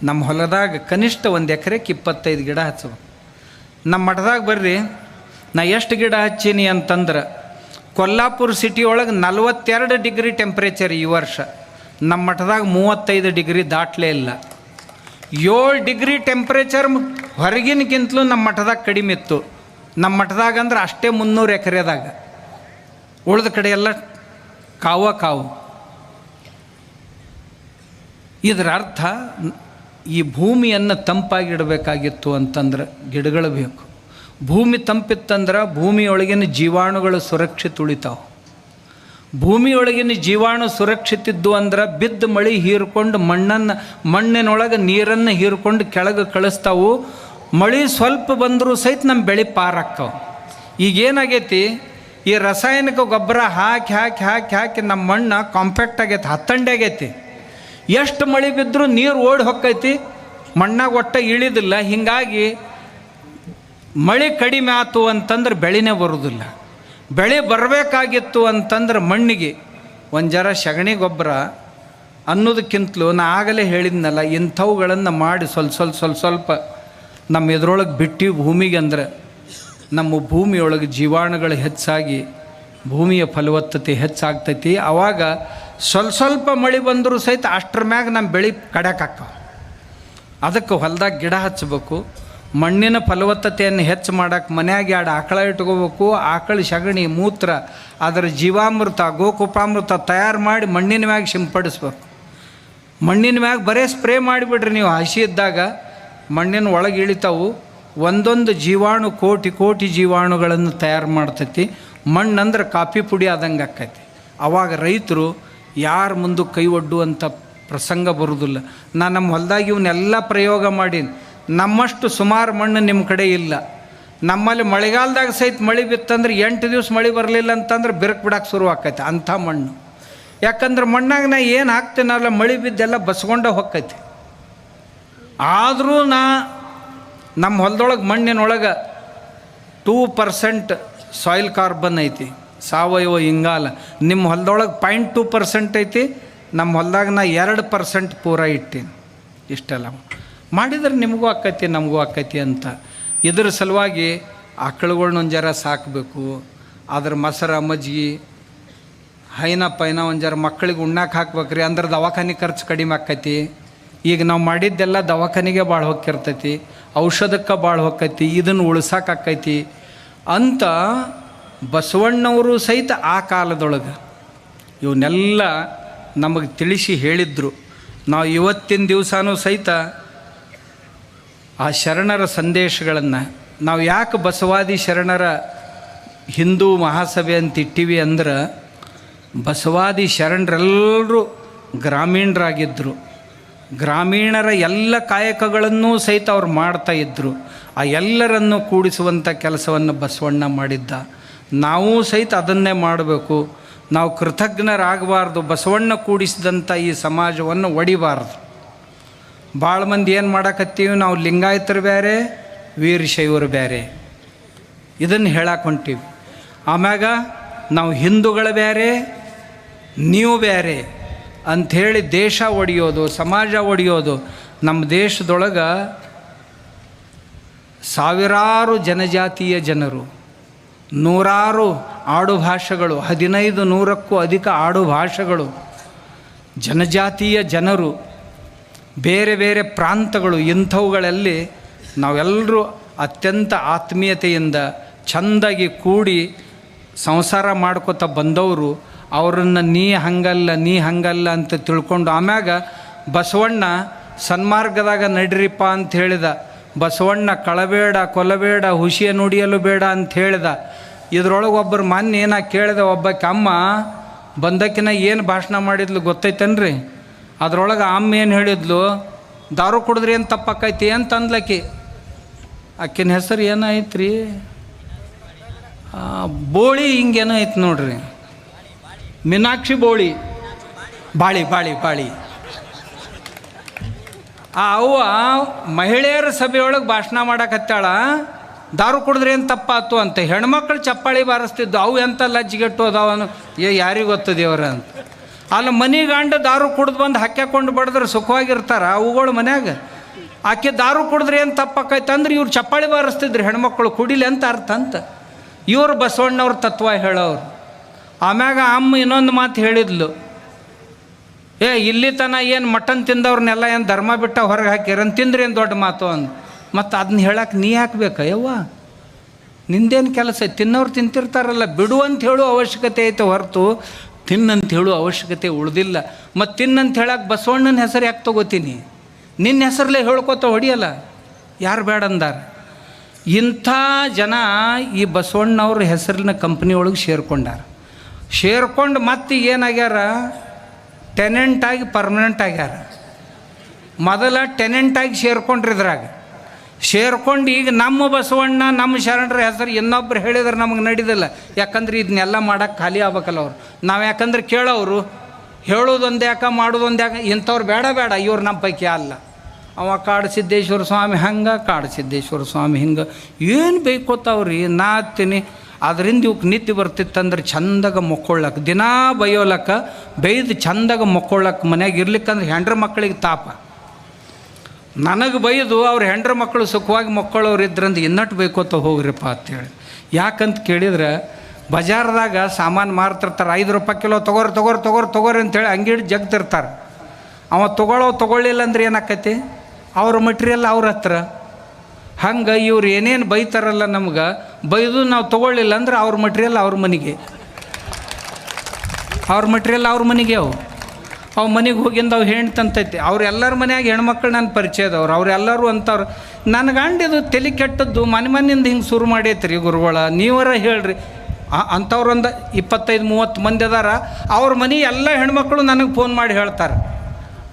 ನಮ್ಮ ಹೊಲದಾಗ ಕನಿಷ್ಠ 1 ಎಕರೆಗೆ 25 ಗಿಡ ಹಚ್ಚಬೇಕು. ನಮ್ಮ ಮಠದಾಗ ಬರ್ರಿ, ನಾ ಎಷ್ಟು ಗಿಡ ಹಚ್ಚೀನಿ ಅಂತಂದ್ರೆ ಕೊಲ್ಲಾಪುರ ಸಿಟಿ ಒಳಗೆ 42 ಡಿಗ್ರಿ ಟೆಂಪ್ರೇಚರ್ ಈ ವರ್ಷ. ನಮ್ಮ ಮಠದಾಗ 35 ಡಿಗ್ರಿ ದಾಟ್ಲೇ ಇಲ್ಲ. 7 ಡಿಗ್ರಿ ಟೆಂಪ್ರೇಚರ್ ಹೊರಗಿನಕ್ಕಿಂತಲೂ ನಮ್ಮ ಮಠದಾಗ ಕಡಿಮೆ ಇತ್ತು. ನಮ್ಮ ಮಠದಾಗ ಅಂದ್ರೆ ಅಷ್ಟೇ 300 ಎಕರೆದಾಗ, ಉಳಿದ ಕಡೆ ಎಲ್ಲ ಕಾವು. ಇದರ ಅರ್ಥ ಈ ಭೂಮಿಯನ್ನು ತಂಪಾಗಿಡಬೇಕಾಗಿತ್ತು ಅಂತಂದ್ರೆ ಗಿಡಗಳು ಬೇಕು. ಭೂಮಿ ತಂಪಿತ್ತಂದ್ರೆ ಭೂಮಿಯೊಳಗಿನ ಜೀವಾಣುಗಳು ಸುರಕ್ಷಿತ ಉಳಿತಾವೆ. ಭೂಮಿಯೊಳಗಿನ ಜೀವಾಣು ಸುರಕ್ಷಿತ ಇದ್ದು ಅಂದ್ರೆ ಬಿದ್ದ ಮಳೆ ಹೀರ್ಕೊಂಡು ಮಣ್ಣಿನೊಳಗೆ ನೀರನ್ನು ಹೀರ್ಕೊಂಡು ಕೆಳಗೆ ಕಳಿಸ್ತಾವು. ಮಳೆ ಸ್ವಲ್ಪ ಬಂದರೂ ಸಹಿತ ನಮ್ಮ ಬೆಳೆ ಪಾರಾಕ್ಕವು. ಈಗೇನಾಗೈತಿ, ಈ ರಾಸಾಯನಿಕ ಗೊಬ್ಬರ ಹಾಕಿ ಹಾಕಿ ಹಾಕಿ ಹಾಕಿ ನಮ್ಮ ಮಣ್ಣು ಕಾಂಪ್ಯಾಕ್ಟ್ ಆಗೈತಿ, ಹತ್ತಂಡೆ ಆಗೈತಿ. ಎಷ್ಟು ಮಳೆ ಬಿದ್ದರೂ ನೀರು ಓಡಿ ಹೊಕ್ಕೈತಿ, ಮಣ್ಣಾಗ ಒಟ್ಟ ಇಳಿದಿಲ್ಲ. ಹೀಗಾಗಿ ಮಳೆ ಕಡಿಮೆ ಆಯ್ತು ಅಂತಂದ್ರೆ ಬೆಳೆನೇ ಬರೋದಿಲ್ಲ. ಬೆಳೆ ಬರಬೇಕಾಗಿತ್ತು ಅಂತಂದ್ರೆ ಮಣ್ಣಿಗೆ ಒಂದು ಜರ ಸಗಣಿ ಗೊಬ್ಬರ ಅನ್ನೋದಕ್ಕಿಂತಲೂ ನಾ ಆಗಲೇ ಹೇಳಿದ್ನಲ್ಲ, ಇಂಥವುಗಳನ್ನು ಮಾಡಿ ಸ್ವಲ್ಪ ನಮ್ಮ ಎದುರೊಳಗೆ ಬಿಟ್ಟು ಭೂಮಿಗೆ ಅಂದ್ರೆ ನಮ್ಮ ಭೂಮಿಯೊಳಗೆ ಜೀವಾಣುಗಳು ಹೆಚ್ಚಾಗಿ ಭೂಮಿಯ ಫಲವತ್ತತೆ ಹೆಚ್ಚಾಗ್ತೈತಿ. ಆವಾಗ ಸ್ವಲ್ಪ ಮಳೆ ಬಂದರೂ ಸಹಿತ ಅಷ್ಟ್ರ ಮ್ಯಾಗ ನಮ್ಮ ಬೆಳೆ ಕಡ್ಯಾಕಾಕ್ಕವ. ಅದಕ್ಕೆ ಹೊಲದಾಗ ಗಿಡ ಹಚ್ಚಬೇಕು. ಮಣ್ಣಿನ ಫಲವತ್ತತೆಯನ್ನು ಹೆಚ್ಚು ಮಾಡೋಕ್ಕೆ ಮನ್ಯಾಗ 2 ಆಕಳ ಇಟ್ಕೋಬೇಕು. ಆಕಳ ಸಗಣಿ ಮೂತ್ರ ಅದರ ಜೀವಾಮೃತ ಗೋಕುಪಾಮೃತ ತಯಾರು ಮಾಡಿ ಮಣ್ಣಿನ ಮ್ಯಾಗ ಸಿಂಪಡಿಸ್ಬೇಕು. ಮಣ್ಣಿನ ಮ್ಯಾಗ ಬರೇ ಸ್ಪ್ರೇ ಮಾಡಿಬಿಡ್ರಿ ನೀವು. ಹಸಿ ಇದ್ದಾಗ ಮಣ್ಣಿನ ಒಳಗೆ ಇಳಿತಾವು. ಒಂದೊಂದು ಜೀವಾಣು ಕೋಟಿ ಜೀವಾಣುಗಳನ್ನು ತಯಾರು ಮಾಡ್ತೈತಿ. ಮಣ್ಣಂದ್ರೆ ಕಾಫಿ ಪುಡಿ ಆದಂಗೆ ಆಕೈತಿ. ಆವಾಗ ರೈತರು ಯಾರ ಮುಂದೆ ಕೈ ಒಡ್ಡುವಂಥ ಪ್ರಸಂಗ ಬರೋದಿಲ್ಲ. ನಾನು ನಮ್ಮ ಹೊಲದಾಗ ಇವನ್ನೆಲ್ಲ ಪ್ರಯೋಗ ಮಾಡೀನಿ. ನಮ್ಮಷ್ಟು ಸುಮಾರು ಮಣ್ಣು ನಿಮ್ಮ ಕಡೆ ಇಲ್ಲ. ನಮ್ಮಲ್ಲಿ ಮಳೆಗಾಲದಾಗ ಸಹಿತ ಮಳೆ ಬಿತ್ತಂದ್ರೆ 8 ದಿವಸ ಮಳೆ ಬರಲಿಲ್ಲ ಅಂತಂದ್ರೆ ಬಿರುಕು ಬಿಡಕ್ಕೆ ಶುರು ಆಕೈತಿ ಅಂಥ ಮಣ್ಣು. ಯಾಕಂದ್ರೆ ಮಣ್ಣಾಗ ನಾ ಏನು ಹಾಕ್ತೇನಲ್ಲ ಮಳೆ ಬಿದ್ದೆಲ್ಲ ಬಸ್ಕೊಂಡೇ ಹೊಕ್ಕೈತಿ. ಆದರೂ ನಮ್ಮ ಹೊಲದೊಳಗೆ ಮಣ್ಣಿನೊಳಗೆ 2% ಸಾಯಿಲ್ ಕಾರ್ಬನ್ ಐತಿ, ಸಾವಯವ ಇಂಗಾಲ. ನಿಮ್ಮ ಹೊಲದೊಳಗೆ 0.2% ಐತಿ. ನಮ್ಮ ಹೊಲದಾಗ ನಾ 2% ಪೂರ ಇಟ್ಟೀನಿ. ಇಷ್ಟೆಲ್ಲ ಮಾಡಿದ್ರೆ ನಿಮಗೂ ಆಕೈತಿ ನಮಗೂ ಆಕೈತಿ ಅಂತ ಇದ್ರ ಸಲುವಾಗಿ ಆಕಳುಗಳ್ನ ಒಂದು ಜರ ಸಾಕಬೇಕು, ಅದ್ರ ಮೊಸರ ಮಜ್ಜಿಗೆ ಹೈನ ಪೈನ ಒಂದು ಜರ ಮಕ್ಕಳಿಗೆ ಉಣ್ಣಾಕೆ ಹಾಕ್ಬೇಕ್ರಿ, ಅಂದ್ರೆ ದವಾಖಾನೆ ಖರ್ಚು ಕಡಿಮೆ ಆಕೈತಿ. ಈಗ ನಾವು ಮಾಡಿದ್ದೆಲ್ಲ ದವಾಖಾನೆಗೆ ಭಾಳ ಹೊಕ್ಕಿರ್ತೈತಿ, ಔಷಧಕ್ಕೆ ಭಾಳ ಹೊಕ್ಕೈತಿ, ಇದನ್ನು ಉಳ್ಸಾಕಾಕೈತಿ ಅಂತ ಬಸವಣ್ಣವರು ಸಹಿತ ಆ ಕಾಲದೊಳಗೆ ಇವನ್ನೆಲ್ಲ ನಮಗೆ ತಿಳಿಸಿ ಹೇಳಿದ್ರು. ನಾವು ಇವತ್ತಿನ ದಿವಸನೂ ಸಹಿತ ಆ ಶರಣರ ಸಂದೇಶಗಳನ್ನು ನಾವು ಯಾಕೆ ಬಸವಾದಿ ಶರಣರ ಹಿಂದೂ ಮಹಾಸಭೆ ಅಂತ ಇಟ್ಟಿವಿ ಅಂದ್ರೆ, ಬಸವಾದಿ ಶರಣರೆಲ್ಲರೂ ಗ್ರಾಮೀಣರಾಗಿದ್ದರು. ಗ್ರಾಮೀಣರ ಎಲ್ಲ ಕಾಯಕಗಳನ್ನೂ ಸಹಿತ ಅವ್ರು ಮಾಡ್ತಾಯಿದ್ರು. ಆ ಎಲ್ಲರನ್ನು ಕೂಡಿಸುವಂಥ ಕೆಲಸವನ್ನು ಬಸವಣ್ಣ ಮಾಡಿದ್ದ. ನಾವೂ ಸಹಿತ ಅದನ್ನೇ ಮಾಡಬೇಕು. ನಾವು ಕೃತಜ್ಞರಾಗಬಾರ್ದು. ಬಸವಣ್ಣ ಕೂಡಿಸಿದಂಥ ಈ ಸಮಾಜವನ್ನು ಒಡಿಬಾರ್ದು. ಭಾಳ ಮಂದಿ ಏನು ಮಾಡಕತ್ತೀವಿ, ನಾವು ಲಿಂಗಾಯತರು ಬೇರೆ, ವೀರಶೈವರು ಬೇರೆ, ಇದನ್ನು ಹೇಳಕ್ಕೆ ಹೊಂಟೀವಿ. ಆಮ್ಯಾಗ ನಾವು ಹಿಂದೂಗಳು ಬೇರೆ, ನೀವು ಬೇರೆ ಅಂಥೇಳಿ ದೇಶ ಒಡೆಯೋದು, ಸಮಾಜ ಒಡೆಯೋದು. ನಮ್ಮ ದೇಶದೊಳಗೆ ಸಾವಿರಾರು ಜನಜಾತಿಯ ಜನರು, ನೂರಾರು ಆಡು ಭಾಷೆಗಳು, 1500ಕ್ಕೂ ಅಧಿಕ ಆಡು ಭಾಷೆಗಳು, ಜನಜಾತಿಯ ಜನರು, ಬೇರೆ ಬೇರೆ ಪ್ರಾಂತಗಳು, ಇಂಥವುಗಳಲ್ಲಿ ನಾವೆಲ್ಲರೂ ಅತ್ಯಂತ ಆತ್ಮೀಯತೆಯಿಂದ ಚೆಂದಾಗಿ ಕೂಡಿ ಸಂಸಾರ ಮಾಡ್ಕೋತ ಬಂದವರು. ಅವರನ್ನು ನೀ ಹಂಗಲ್ಲ ಅಂತ ತಿಳ್ಕೊಂಡು ಆಮ್ಯಾಗ ಬಸವಣ್ಣ ಸನ್ಮಾರ್ಗದಾಗ ನಡ್ರಿಪ್ಪ ಅಂತ ಹೇಳಿದ. ಬಸವಣ್ಣ ಕಳಬೇಡ, ಕೊಲಬೇಡ, ಹುಸಿಯ ನುಡಿಯಲು ಬೇಡ ಅಂತ ಹೇಳಿದ. ಇದ್ರೊಳಗೆ ಒಬ್ಬರು ಮೊನ್ನೆ ಏನಾಗಿ ಕೇಳಿದೆ, ಒಬ್ಬಕ್ಕೆ ಅಮ್ಮ ಬಂದಕ್ಕಿನ ಏನು ಭಾಷಣ ಮಾಡಿದ್ಲು ಗೊತ್ತೈತೇನ್ರಿ? ಅದ್ರೊಳಗೆ ಅಮ್ಮ ಏನು ಹೇಳಿದ್ಲು, ದಾರು ಕುಡಿದ್ರಿ ಏನು ತಪ್ಪಕ್ಕೈತಿ ಅಂತ ಅಂದ್ಲಕ್ಕಿ. ಆಕಿನ ಹೆಸರು ಏನಾಯ್ತು ರೀ, ಬೋಳಿ ಹಿಂಗೇನೋ ಐತಿ ನೋಡ್ರಿ, ಮೀನಾಕ್ಷಿ ಬೋಳಿ, ಬಾಳಿ ಆ ಅವ್ವ ಮಹಿಳೆಯರ ಸಭೆಯೊಳಗೆ ಭಾಷಣ ಮಾಡಕತ್ತಾಳ, ದಾರು ಕುಡಿದ್ರೆ ಏನು ತಪ್ಪಾತು ಅಂತ. ಹೆಣ್ಮಕ್ಳು ಚಪ್ಪಾಳಿ ಬಾರಿಸ್ತಿದ್ದು, ಅವು ಎಂಥ ಲಜ್ಜಿಗೆಟ್ಟು ಅದಾವನು, ಯಾರಿಗೆ ಗೊತ್ತದೇವ್ರ ಅಂತ. ಅಲ್ಲಿ ಮನೆಗಂಡ ದಾರು ಕುಡ್ದು ಬಂದು ಹಾಕ್ಯಾಕೊಂಡು ಬಡಿದ್ರೆ ಸುಖವಾಗಿರ್ತಾರ ಅವುಗಳು ಮನ್ಯಾಗ. ಆಕೆ ದಾರು ಕುಡಿದ್ರೆ ಏನು ತಪ್ಪಾಕೈತೆ ಅಂದ್ರೆ ಇವ್ರು ಚಪ್ಪಾಳಿ ಬಾರಿಸ್ತಿದ್ರು ಹೆಣ್ಮಕ್ಳು, ಕುಡಿಲಿ ಅಂತ ಅರ್ಥ ಅಂತ. ಇವರು ಬಸವಣ್ಣವ್ರ ತತ್ವ ಹೇಳೋರು. ಆಮ್ಯಾಗ ಅಮ್ಮ ಇನ್ನೊಂದು ಮಾತು ಹೇಳಿದ್ಲು, ಇಲ್ಲಿ ತನ ಏನು ಮಟನ್ ತಿಂದವ್ರನ್ನೆಲ್ಲ ಏನು ಧರ್ಮ ಬಿಟ್ಟ ಹೊರಗೆ ಹಾಕಿರನ್ ತಿಂದ್ರಿ ಏನು ದೊಡ್ಡ ಮಾತು ಅಂದು. ಮತ್ತು ಅದನ್ನ ಹೇಳಕ್ಕೆ ನೀ ಹಾಕ್ಬೇಕ ಯವ್ವ, ನಿಂದೇನು ಕೆಲಸ ಐತೆ? ತಿನ್ನೋರು ತಿಂತಿರ್ತಾರಲ್ಲ, ಬಿಡು ಅಂತ ಹೇಳೋ ಅವಶ್ಯಕತೆ ಐತೆ ಹೊರತು ತಿನ್ನಂತ ಹೇಳೋ ಅವಶ್ಯಕತೆ ಉಳಿದಿಲ್ಲ. ಮತ್ತು ತಿನ್ನಂತ ಹೇಳಕ್ಕೆ ಬಸವಣ್ಣನ ಹೆಸರು ಯಾಕೆ ತೊಗೋತೀನಿ? ನಿನ್ನ ಹೆಸರಲ್ಲೇ ಹೇಳ್ಕೊತ ಹೊಡಿಯಲ್ಲ, ಯಾರು ಬೇಡ ಅಂದಾರ? ಇಂಥ ಜನ ಈ ಬಸವಣ್ಣವ್ರ ಹೆಸರಿನ ಕಂಪ್ನಿ ಒಳಗೆ ಸೇರ್ಕೊಂಡು ಮತ್ತೆ ಏನಾಗ್ಯಾರ, ಟೆನೆಂಟಾಗಿ ಪರ್ಮನೆಂಟ್ ಆಗ್ಯಾರ. ಮೊದಲ ಟೆನೆಂಟಾಗಿ ಸೇರ್ಕೊಂಡ್ರಿದ್ರಾಗ ಸೇರ್ಕೊಂಡು ಈಗ ನಮ್ಮ ಬಸವಣ್ಣ ನಮ್ಮ ಶರಣರ ಹೆಸರು ಇನ್ನೊಬ್ರು ಹೇಳಿದ್ರೆ ನಮಗೆ ನಡೀದಿಲ್ಲ. ಯಾಕಂದ್ರೆ ಇದನ್ನೆಲ್ಲ ಮಾಡೋಕ್ಕೆ ಖಾಲಿ ಆಗ್ಬೇಕಲ್ಲ ಅವ್ರು. ನಾವು ಯಾಕಂದ್ರೆ ಕೇಳೋರು, ಹೇಳೋದೊಂದು ಯಾಕೆ ಮಾಡೋದೊಂದು ಯಾಕೆ, ಇಂಥವ್ರು ಬೇಡ ಇವ್ರು ನಮ್ಮ ಪೈಕಿ ಅಲ್ಲ. ಅವ ಕಾಡಸಿದ್ದೇಶ್ವರ ಸ್ವಾಮಿ ಹಂಗೆ, ಕಾಡಸಿದ್ದೇಶ್ವರ ಸ್ವಾಮಿ ಹಿಂಗೆ, ಏನು ಬೇಕೋತಾವ್ರಿ ನಾ ಹತ್ತೀನಿ. ಅದರಿಂದ ಇವಕ್ಕೆ ನಿತ್ಯ ಬರ್ತಿತ್ತಂದ್ರೆ ಚಂದಾಗ ಮೊಕ್ಕೊಳ್ಳಕ್ಕೆ, ದಿನಾ ಬೈಯೋಲಕ್ಕೆ, ಬೈದು ಚಂದಾಗ ಮೊಕ್ಕೊಳ್ಳಕ್ಕೆ, ಮನ್ಯಾಗ ಇರ್ಲಿಕ್ಕಂದ್ರೆ ಹೆಂಡ್ರ ಮಕ್ಕಳಿಗೆ ತಾಪ. ನನಗೆ ಬೈದು ಅವ್ರ ಹೆಂಡ್ರ ಮಕ್ಕಳು ಸುಖವಾಗಿ ಮಕ್ಕಳವ್ರು ಇದ್ರಂದು ಇನ್ನಟ್ಟು ಬೇಕೋತ ಹೋಗ್ರಿಪ್ಪ ಅಂತೇಳಿ. ಯಾಕಂತ ಕೇಳಿದ್ರೆ ಬಜಾರ್ದಾಗ ಸಾಮಾನು ಮಾರ್ತಿರ್ತಾರೆ, 5 ರೂಪಾಯಿ ಕಿಲೋ ತೊಗೋರಿ ಅಂತೇಳಿ ಅಂಗಡಿ ಜಗ್ತಿರ್ತಾರೆ. ಅವ ತೊಗೊಳ್ಳಿಲ್ಲ ಅಂದ್ರೆ ಏನಾಕೈತಿ, ಅವ್ರ ಮಟೀರಿಯಲ್ ಅವ್ರ ಹತ್ರ. ಹಂಗೆ ಇವ್ರು ಏನೇನು ಬೈತಾರಲ್ಲ ನಮ್ಗೆ, ಬೈದು ನಾವು ತೊಗೊಳ್ಳಿಲ್ಲ ಅಂದ್ರೆ ಅವ್ರ ಮಟೀರಿಯಲ್ ಅವ್ರ ಮನೆಗೆ ಅವು ಮನೆಗೆ ಹೋಗಿಂದ ಅವು ಹೆಣ್ತಂತೈತಿ. ಅವ್ರೆಲ್ಲರ ಮನ್ಯಾಗ ಹೆಣ್ಮಕ್ಳು ನನ್ನ ಪರಿಚಯದವ್ರು, ಅವರೆಲ್ಲರೂ ಅಂತವ್ರು. ನನ್ನ ಗಂಡಿದು ತಲೆ ಕೆಟ್ಟದ್ದು ಮನೆಯಿಂದ ಹಿಂಗೆ ಶುರು ಮಾಡೈತ್ರಿ ಗುರುಗಳ, ನೀವರ ಹೇಳ್ರಿ. ಅಂಥವ್ರೊಂದು 25-30 ಮಂದಿ ಅದಾರ. ಅವ್ರ ಮನೆ ಎಲ್ಲ ಹೆಣ್ಮಕ್ಳು ನನಗೆ ಫೋನ್ ಮಾಡಿ ಹೇಳ್ತಾರೆ,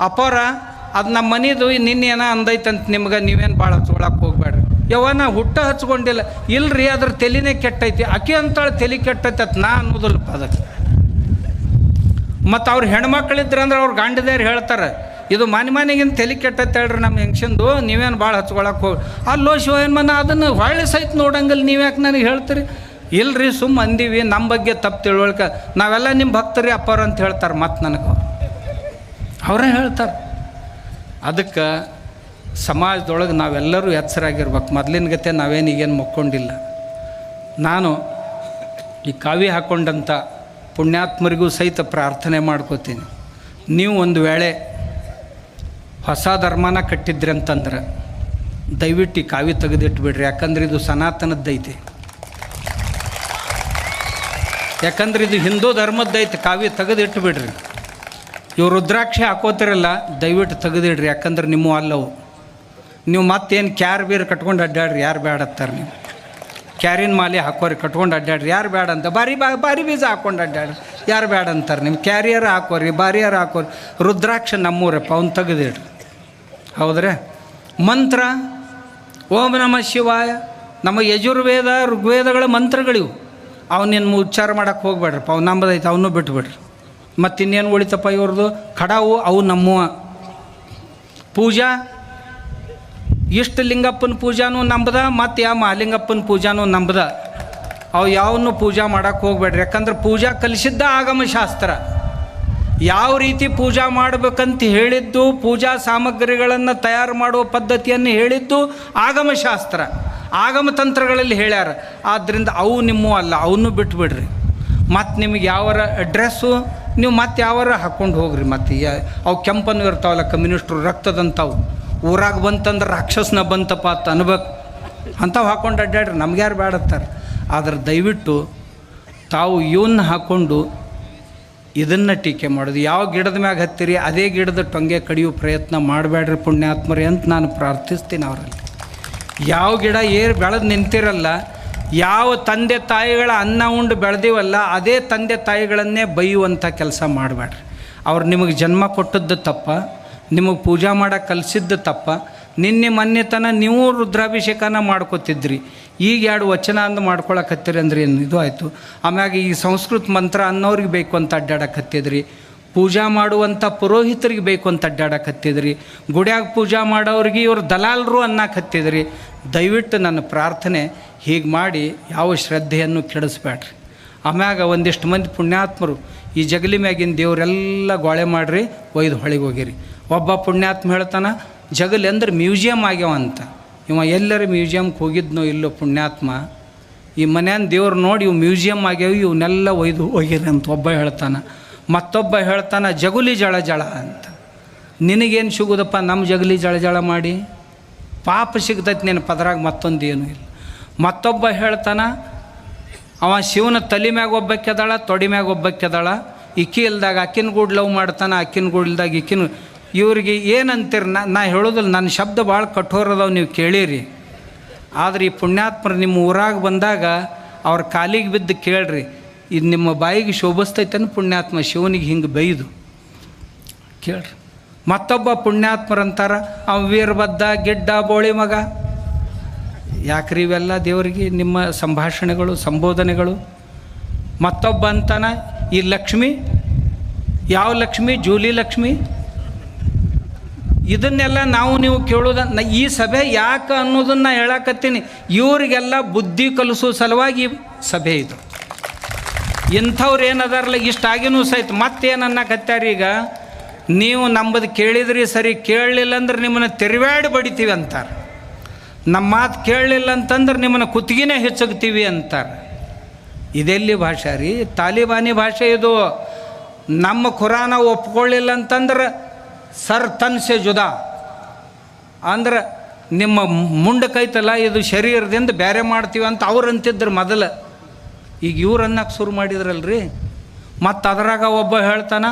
ಅಪ್ಪವ್ರ ಅದು ನಮ್ಮ ಮನೆದು ನಿನ್ನೇನೋ ಅಂದೈತಂತ ನಿಮ್ಗೆ, ನೀವೇನು ಭಾಳ ಹಚ್ಕೊಳಕ್ಕೆ ಹೋಗ್ಬೇಡ್ರಿ. ನಾ ಹುಟ್ಟ ಹಚ್ಕೊಂಡಿಲ್ಲ. ಇಲ್ರಿ ಅದ್ರ ತಲೆನೇ ಕೆಟ್ಟೈತಿ, ಅಕ್ಕಿ ಅಂತಾಳೆ ತಲೆ ಕೆಟ್ಟೈತೆ ಅಂತ ನಾ ಅನ್ನೋದಿಲ್ಲಪ್ಪ ಅದಕ್ಕೆ. ಮತ್ತು ಅವ್ರು ಹೆಣ್ಮಕ್ಳಿದ್ರೆ ಅಂದ್ರೆ ಅವ್ರು ಗಂಡದೇರು ಹೇಳ್ತಾರೆ, ಇದು ಮನೆಗಿಂತ ತಲೆ ಕೆಟ್ಟೈತೆ ಹೇಳ್ರಿ ನಮ್ಮ ಹೆಂಗ್ಸಂದು, ನೀವೇನು ಭಾಳ ಹಚ್ಕೊಳಕ್ಕೆ ಹೋಗಿ. ಅಲ್ಲೋ ಶಿವಯನ್ಮನ ಅದನ್ನು ಹೊಳ್ಳಿ ಸಹಿತ ನೋಡಂಗಿಲ್ಲ, ನೀವ್ಯಾಕೆ ನನಗೆ ಹೇಳ್ತೀರಿ? ಇಲ್ರಿ ಸುಮ್ಮ ಅಂದೀವಿ, ನಮ್ಮ ಬಗ್ಗೆ ತಪ್ಪು ತಿಳುವಳಿಕೆ, ನಾವೆಲ್ಲ ನಿಮ್ಮ ಭಕ್ತರಿ ಅಪ್ಪವ್ರು ಅಂತ ಹೇಳ್ತಾರೆ. ಮತ್ತು ನನಗೆ ಅವರೇ ಹೇಳ್ತಾರೆ. ಅದಕ್ಕೆ ಸಮಾಜದೊಳಗೆ ನಾವೆಲ್ಲರೂ ಎಚ್ಚರಾಗಿರ್ಬೇಕು. ಮೊದಲಿನ ಗತೆ ನಾವೇನು ಈಗೇನು ಮಕ್ಕೊಂಡಿಲ್ಲ. ನಾನು ಈ ಕಾವಿ ಹಾಕ್ಕೊಂಡಂಥ ಪುಣ್ಯಾತ್ಮರಿಗೂ ಸಹಿತ ಪ್ರಾರ್ಥನೆ ಮಾಡ್ಕೋತೀನಿ. ನೀವು ಒಂದು ವೇಳೆ ಹೊಸ ಧರ್ಮನ ಕಟ್ಟಿದ್ರಿ ಅಂತಂದ್ರೆ ದಯವಿಟ್ಟು ಈ ಕಾವಿ ತೆಗೆದಿಟ್ಬಿಡ್ರಿ. ಯಾಕಂದ್ರೆ ಇದು ಸನಾತನದ್ದೈತಿ. ಯಾಕಂದ್ರೆ ಇದು ಹಿಂದೂ ಧರ್ಮದ್ದೈತಿ. ಕಾವಿ ತೆಗೆದಿಟ್ಬಿಡ್ರಿ. ಇವು ರುದ್ರಾಕ್ಷಿ ಹಾಕೋತಿರಲ್ಲ, ದಯವಿಟ್ಟು ತೆಗೆದಿಡ್ರಿ. ಯಾಕಂದ್ರೆ ನಿಮ್ಮ ಅಲ್ಲವು. ನೀವು ಮತ್ತೇನು ಕ್ಯಾರ್ ಬೀರ್ ಕಟ್ಕೊಂಡು ಅಡ್ಡಾಡ್ರಿ, ಯಾರು ಬೇಡ ಅಂತಾರೆ. ನೀವು ಕ್ಯಾರಿನ ಮಾಲೆ ಹಾಕೋರಿ, ಕಟ್ಕೊಂಡು ಅಡ್ಡಾಡ್ರಿ, ಯಾರು ಬೇಡ ಅಂತ. ಬಾರಿ ಬೀಜ ಹಾಕ್ಕೊಂಡು ಅಡ್ಡಾಡ್ರಿ, ಯಾರು ಬೇಡ ಅಂತಾರೆ. ನಿಮ್ಮ ಕ್ಯಾರಿಯರ್ ಹಾಕೋರಿ, ಬಾರಿಯರ್ ಹಾಕೋರಿ. ರುದ್ರಾಕ್ಷ ನಮ್ಮೂರಪ್ಪ, ಅವ್ನು ತೆಗೆದಿಡ್ರಿ. ಹೌದ್ರೆ? ಮಂತ್ರ ಓಂ ನಮಃ ಶಿವಾಯ, ನಮ್ಮ ಯಜುರ್ವೇದ ಋಗ್ವೇದಗಳ ಮಂತ್ರಗಳಿವು. ಅವನೇನು ಉಚ್ಚಾರ ಮಾಡೋಕ್ಕೆ ಹೋಗ್ಬೇಡ್ರಪ್ಪ, ಅವ್ನು ನಂಬದೈತೆ, ಅವನ್ನೂ ಬಿಟ್ಬಿಡ್ರಿ. ಮತ್ತು ಇನ್ನೇನು ಉಳಿತಪ್ಪ ಇವ್ರದ್ದು ಕಡಾವು, ಅವು ನಮ್ಮವ. ಪೂಜಾ ಇಷ್ಟು ಲಿಂಗಪ್ಪನ ಪೂಜಾನೂ ನಂಬದ, ಮತ್ತು ಯಾವ ಮಹಾಲಿಂಗಪ್ಪನ ಪೂಜಾನೂ ನಂಬದ. ಅವು ಯಾವನ್ನೂ ಪೂಜಾ ಮಾಡೋಕ್ಕೆ ಹೋಗ್ಬೇಡ್ರಿ. ಯಾಕಂದ್ರೆ ಪೂಜಾ ಕಲಿಸಿದ್ದ ಆಗಮಶಾಸ್ತ್ರ. ಯಾವ ರೀತಿ ಪೂಜಾ ಮಾಡಬೇಕಂತ ಹೇಳಿದ್ದು, ಪೂಜಾ ಸಾಮಗ್ರಿಗಳನ್ನು ತಯಾರು ಮಾಡುವ ಪದ್ಧತಿಯನ್ನು ಹೇಳಿದ್ದು ಆಗಮಶಾಸ್ತ್ರ, ಆಗಮ ತಂತ್ರಗಳಲ್ಲಿ ಹೇಳ್ಯಾರ. ಆದ್ದರಿಂದ ಅವು ನಿಮ್ಮೂ ಅಲ್ಲ, ಅವನ್ನೂ ಬಿಟ್ಬಿಡ್ರಿ. ಮತ್ತು ನಿಮಗೆ ಯಾವರ ಡ್ರೆಸ್ಸು ನೀವು ಮತ್ತೆ ಯಾವಾರ ಹಾಕ್ಕೊಂಡು ಹೋಗ್ರಿ. ಮತ್ತು ಅವು ಕೆಂಪನ್ನು ಇರ್ತಾವಲ್ಲ, ಕಮ್ಯುನಿಸ್ಟ್ರು ರಕ್ತದಂಥವು. ಊರಾಗ ಬಂತಂದ್ರೆ ರಾಕ್ಷಸನ ಬಂತಪ್ಪ ಅಂತ ಅನ್ಬೇಕು. ಅಂಥವು ಹಾಕ್ಕೊಂಡು ಅಡ್ಡಾಡ್ರಿ, ನಮ್ಗೆ ಯಾರು ಬೇಡತ್ತಾರೆ. ಆದ್ರೆ ದಯವಿಟ್ಟು ತಾವು ಇವನ್ನ ಹಾಕ್ಕೊಂಡು ಇದನ್ನು ಟೀಕೆ ಮಾಡೋದು. ಯಾವ ಗಿಡದ ಮ್ಯಾಗ ಹತ್ತಿರಿ ಅದೇ ಗಿಡದ ಟೊಂಗೆ ಕಡಿಯೋ ಪ್ರಯತ್ನ ಮಾಡಬೇಡ್ರಿ ಪುಣ್ಯಾತ್ಮರಿ ಅಂತ ನಾನು ಪ್ರಾರ್ಥಿಸ್ತೀನಿ ಅವರಲ್ಲಿ. ಯಾವ ಗಿಡ ಬೆಳೆದು ನಿಂತಿರಲ್ಲ, ಯಾವ ತಂದೆ ತಾಯಿಗಳ ಅನ್ನ ಉಂಡು ಬೆಳೆದೀವಲ್ಲ, ಅದೇ ತಂದೆ ತಾಯಿಗಳನ್ನೇ ಬೈಯುವಂಥ ಕೆಲಸ ಮಾಡಬೇಡ್ರಿ. ಅವ್ರು ನಿಮಗೆ ಜನ್ಮ ಕೊಟ್ಟದ್ದು ತಪ್ಪ, ನಿಮಗೆ ಪೂಜಾ ಮಾಡೋಕೆ ಕಲಿಸಿದ್ದು ತಪ್ಪ. ನಿನ್ನೆ ಮೊನ್ನೆತನ ನೀವು ರುದ್ರಾಭಿಷೇಕನ ಮಾಡ್ಕೋತಿದ್ರಿ, ಈಗ 2 ವಚನ ಅಂದು ಮಾಡ್ಕೊಳಕತ್ತೀರಿ ಅಂದ್ರೆ ಏನು ಇದು ಆಯಿತು. ಆಮ್ಯಾಗ ಈ ಸಂಸ್ಕೃತ ಮಂತ್ರ ಅನ್ನೋರಿಗೆ ಬೇಕು ಅಂತ ಅಡ್ಡಾಡಕತ್ತಿದ್ರಿ, ಪೂಜಾ ಮಾಡುವಂಥ ಪುರೋಹಿತರಿಗೆ ಬೇಕು ಅಂತ ಅಡ್ಡಾಡಕತ್ತಿದ್ರಿ, ಗುಡ್ಯಾಗ ಪೂಜಾ ಮಾಡೋರಿಗೆ ಇವರು ದಲಾಲರು ಅನ್ನಕತ್ತಿದ್ರಿ. ದಯವಿಟ್ಟು ನನ್ನ ಪ್ರಾರ್ಥನೆ, ಹೀಗೆ ಮಾಡಿ ಯಾವ ಶ್ರದ್ಧೆಯನ್ನು ಕೆಡಿಸ್ಬೇಡ್ರಿ. ಆಮ್ಯಾಗ ಒಂದಿಷ್ಟು ಮಂದಿ ಪುಣ್ಯಾತ್ಮರು ಈ ಜಗಲಿ ಮ್ಯಾಗಿನ ದೇವರೆಲ್ಲ ಗೋಳೆ ಮಾಡಿರಿ, ಒಯ್ದು ಹೊಳಿಗೆ ಹೋಗಿರಿ. ಒಬ್ಬ ಪುಣ್ಯಾತ್ಮ ಹೇಳ್ತಾನೆ, ಜಗಲಿ ಅಂದ್ರೆ ಮ್ಯೂಸಿಯಮ್ ಆಗ್ಯಾವ ಅಂತ. ಇವ ಎಲ್ಲರೂ ಮ್ಯೂಸಿಯಮ್ಗೆ ಹೋಗಿದ್ನೋ ಇಲ್ಲೋ ಪುಣ್ಯಾತ್ಮ, ಈ ಮನ್ಯಾನ ದೇವ್ರು ನೋಡಿ ಇವು ಮ್ಯೂಸಿಯಮ್ ಆಗ್ಯಾವ, ಇವನ್ನೆಲ್ಲ ಒಯ್ದು ಹೋಗಿರಿ ಅಂತ ಒಬ್ಬ ಹೇಳ್ತಾನೆ. ಮತ್ತೊಬ್ಬ ಹೇಳ್ತಾನೆ ಜಗುಲಿ ಜಳ ಜಳ ಅಂತ. ನಿನಗೇನು ಸಿಗೋದಪ್ಪ ನಮ್ಮ ಜಗಲಿ ಜಳ ಜಳ ಮಾಡಿ? ಪಾಪ ಸಿಗ್ತೈತೆ ನಿನ್ನ ಪದರಾಗ, ಮತ್ತೊಂದು ಏನೂ ಇಲ್ಲ. ಮತ್ತೊಬ್ಬ ಹೇಳ್ತಾನೆ, ಅವ ಶಿವನ ತಲೆ ಮ್ಯಾಗ ಒಬ್ಬಕ್ಕೆದಾಳ, ತೊಡಿ ಮ್ಯಾಗ ಒಬ್ಬಕ್ಕೆದಾಳ. ಇಕ್ಕಿ ಇಲ್ದಾಗ ಅಕ್ಕಿನ ಗೂಡ್ ಲವ್ ಮಾಡ್ತಾನೆ, ಅಕ್ಕಿನ ಗೂಡ್ ಇಲ್ದಾಗ ಇಕ್ಕಿನ. ಇವ್ರಿಗೆ ಏನಂತೀರಿ? ನಾ ಹೇಳೋದಿಲ್ಲ, ನನ್ನ ಶಬ್ದ ಭಾಳ ಕಠೋರ ಅದಾವೆ, ನೀವು ಕೇಳಿರಿ. ಆದರೆ ಈ ಪುಣ್ಯಾತ್ಮರು ನಿಮ್ಮ ಊರಾಗ ಬಂದಾಗ ಅವ್ರ ಕಾಲಿಗೆ ಬಿದ್ದು ಕೇಳ್ರಿ, ಇದು ನಿಮ್ಮ ಬಾಯಿಗೆ ಶೋಭಿಸ್ತೈತೇನು ಪುಣ್ಯಾತ್ಮ ಶಿವನಿಗೆ ಹಿಂಗೆ ಬೈದು ಕೇಳ್ರಿ. ಮತ್ತೊಬ್ಬ ಪುಣ್ಯಾತ್ಮರಂತಾರ, ಅವ ವೀರಭದ್ರ ಗಿಡ್ಡ ಬೋಳಿ ಮಗ. ಯಾಕ್ರಿ ಇವೆಲ್ಲ ದೇವರಿಗೆ ನಿಮ್ಮ ಸಂಭಾಷಣೆಗಳು, ಸಂಬೋಧನೆಗಳು? ಮತ್ತೊಬ್ಬ ಅಂತಾನ, ಈ ಲಕ್ಷ್ಮಿ ಯಾವ ಲಕ್ಷ್ಮಿ? ಜೂಲಿ ಲಕ್ಷ್ಮಿ. ಇದನ್ನೆಲ್ಲ ನಾವು ನೀವು ಕೇಳೋದ ಈ ಸಭೆ ಯಾಕೆ ಅನ್ನೋದನ್ನು ಹೇಳಕತ್ತೀನಿ. ಇವರಿಗೆಲ್ಲ ಬುದ್ಧಿ ಕಲಿಸೋ ಸಲುವಾಗಿ ಸಭೆ ಇದು. ಇಂಥವ್ರು ಏನದಾರಲ್ಲ ಇಷ್ಟಾಗಿನೂ ಸಹಿತ ಮತ್ತೇನು ಅನ್ನಕತ್ಯಾರ ಈಗ, ನೀವು ನಂಬದು ಕೇಳಿದ್ರಿ ಸರಿ, ಕೇಳಲಿಲ್ಲ ಅಂದ್ರೆ ನಿಮ್ಮನ್ನು ತೆರವಾಡಿ ಬಡಿತೀವಿ ಅಂತಾರೆ. ನಮ್ಮ ಮಾತು ಕೇಳಲಿಲ್ಲ ಅಂತಂದ್ರೆ ನಿಮ್ಮನ್ನು ಕುತ್ತಿಗೆನೇ ಹೆಚ್ಚಗ್ತೀವಿ ಅಂತಾರೆ. ಇದೆಲ್ಲಿ ಭಾಷೆ ರೀ? ತಾಲಿಬಾನಿ ಭಾಷೆ ಇದು. ನಮ್ಮ ಖುರಾನ ಒಪ್ಕೊಳ್ಳಿಲ್ಲ ಅಂತಂದ್ರೆ ಸರ್ ತನ್ಸೆ ಜುದಾ ಅಂದ್ರೆ ನಿಮ್ಮ ಮುಂಡಕೈತಲ್ಲ ಇದು ಶರೀರದಿಂದ ಬೇರೆ ಮಾಡ್ತೀವಿ ಅಂತ ಅವ್ರು ಅಂತಿದ್ರು ಮೊದಲು. ಈಗ ಇವ್ರು ಅನ್ನಕ್ಕೆ ಶುರು ಮಾಡಿದ್ರಲ್ರಿ. ಮತ್ತು ಅದರಾಗ ಒಬ್ಬ ಹೇಳ್ತಾನೆ,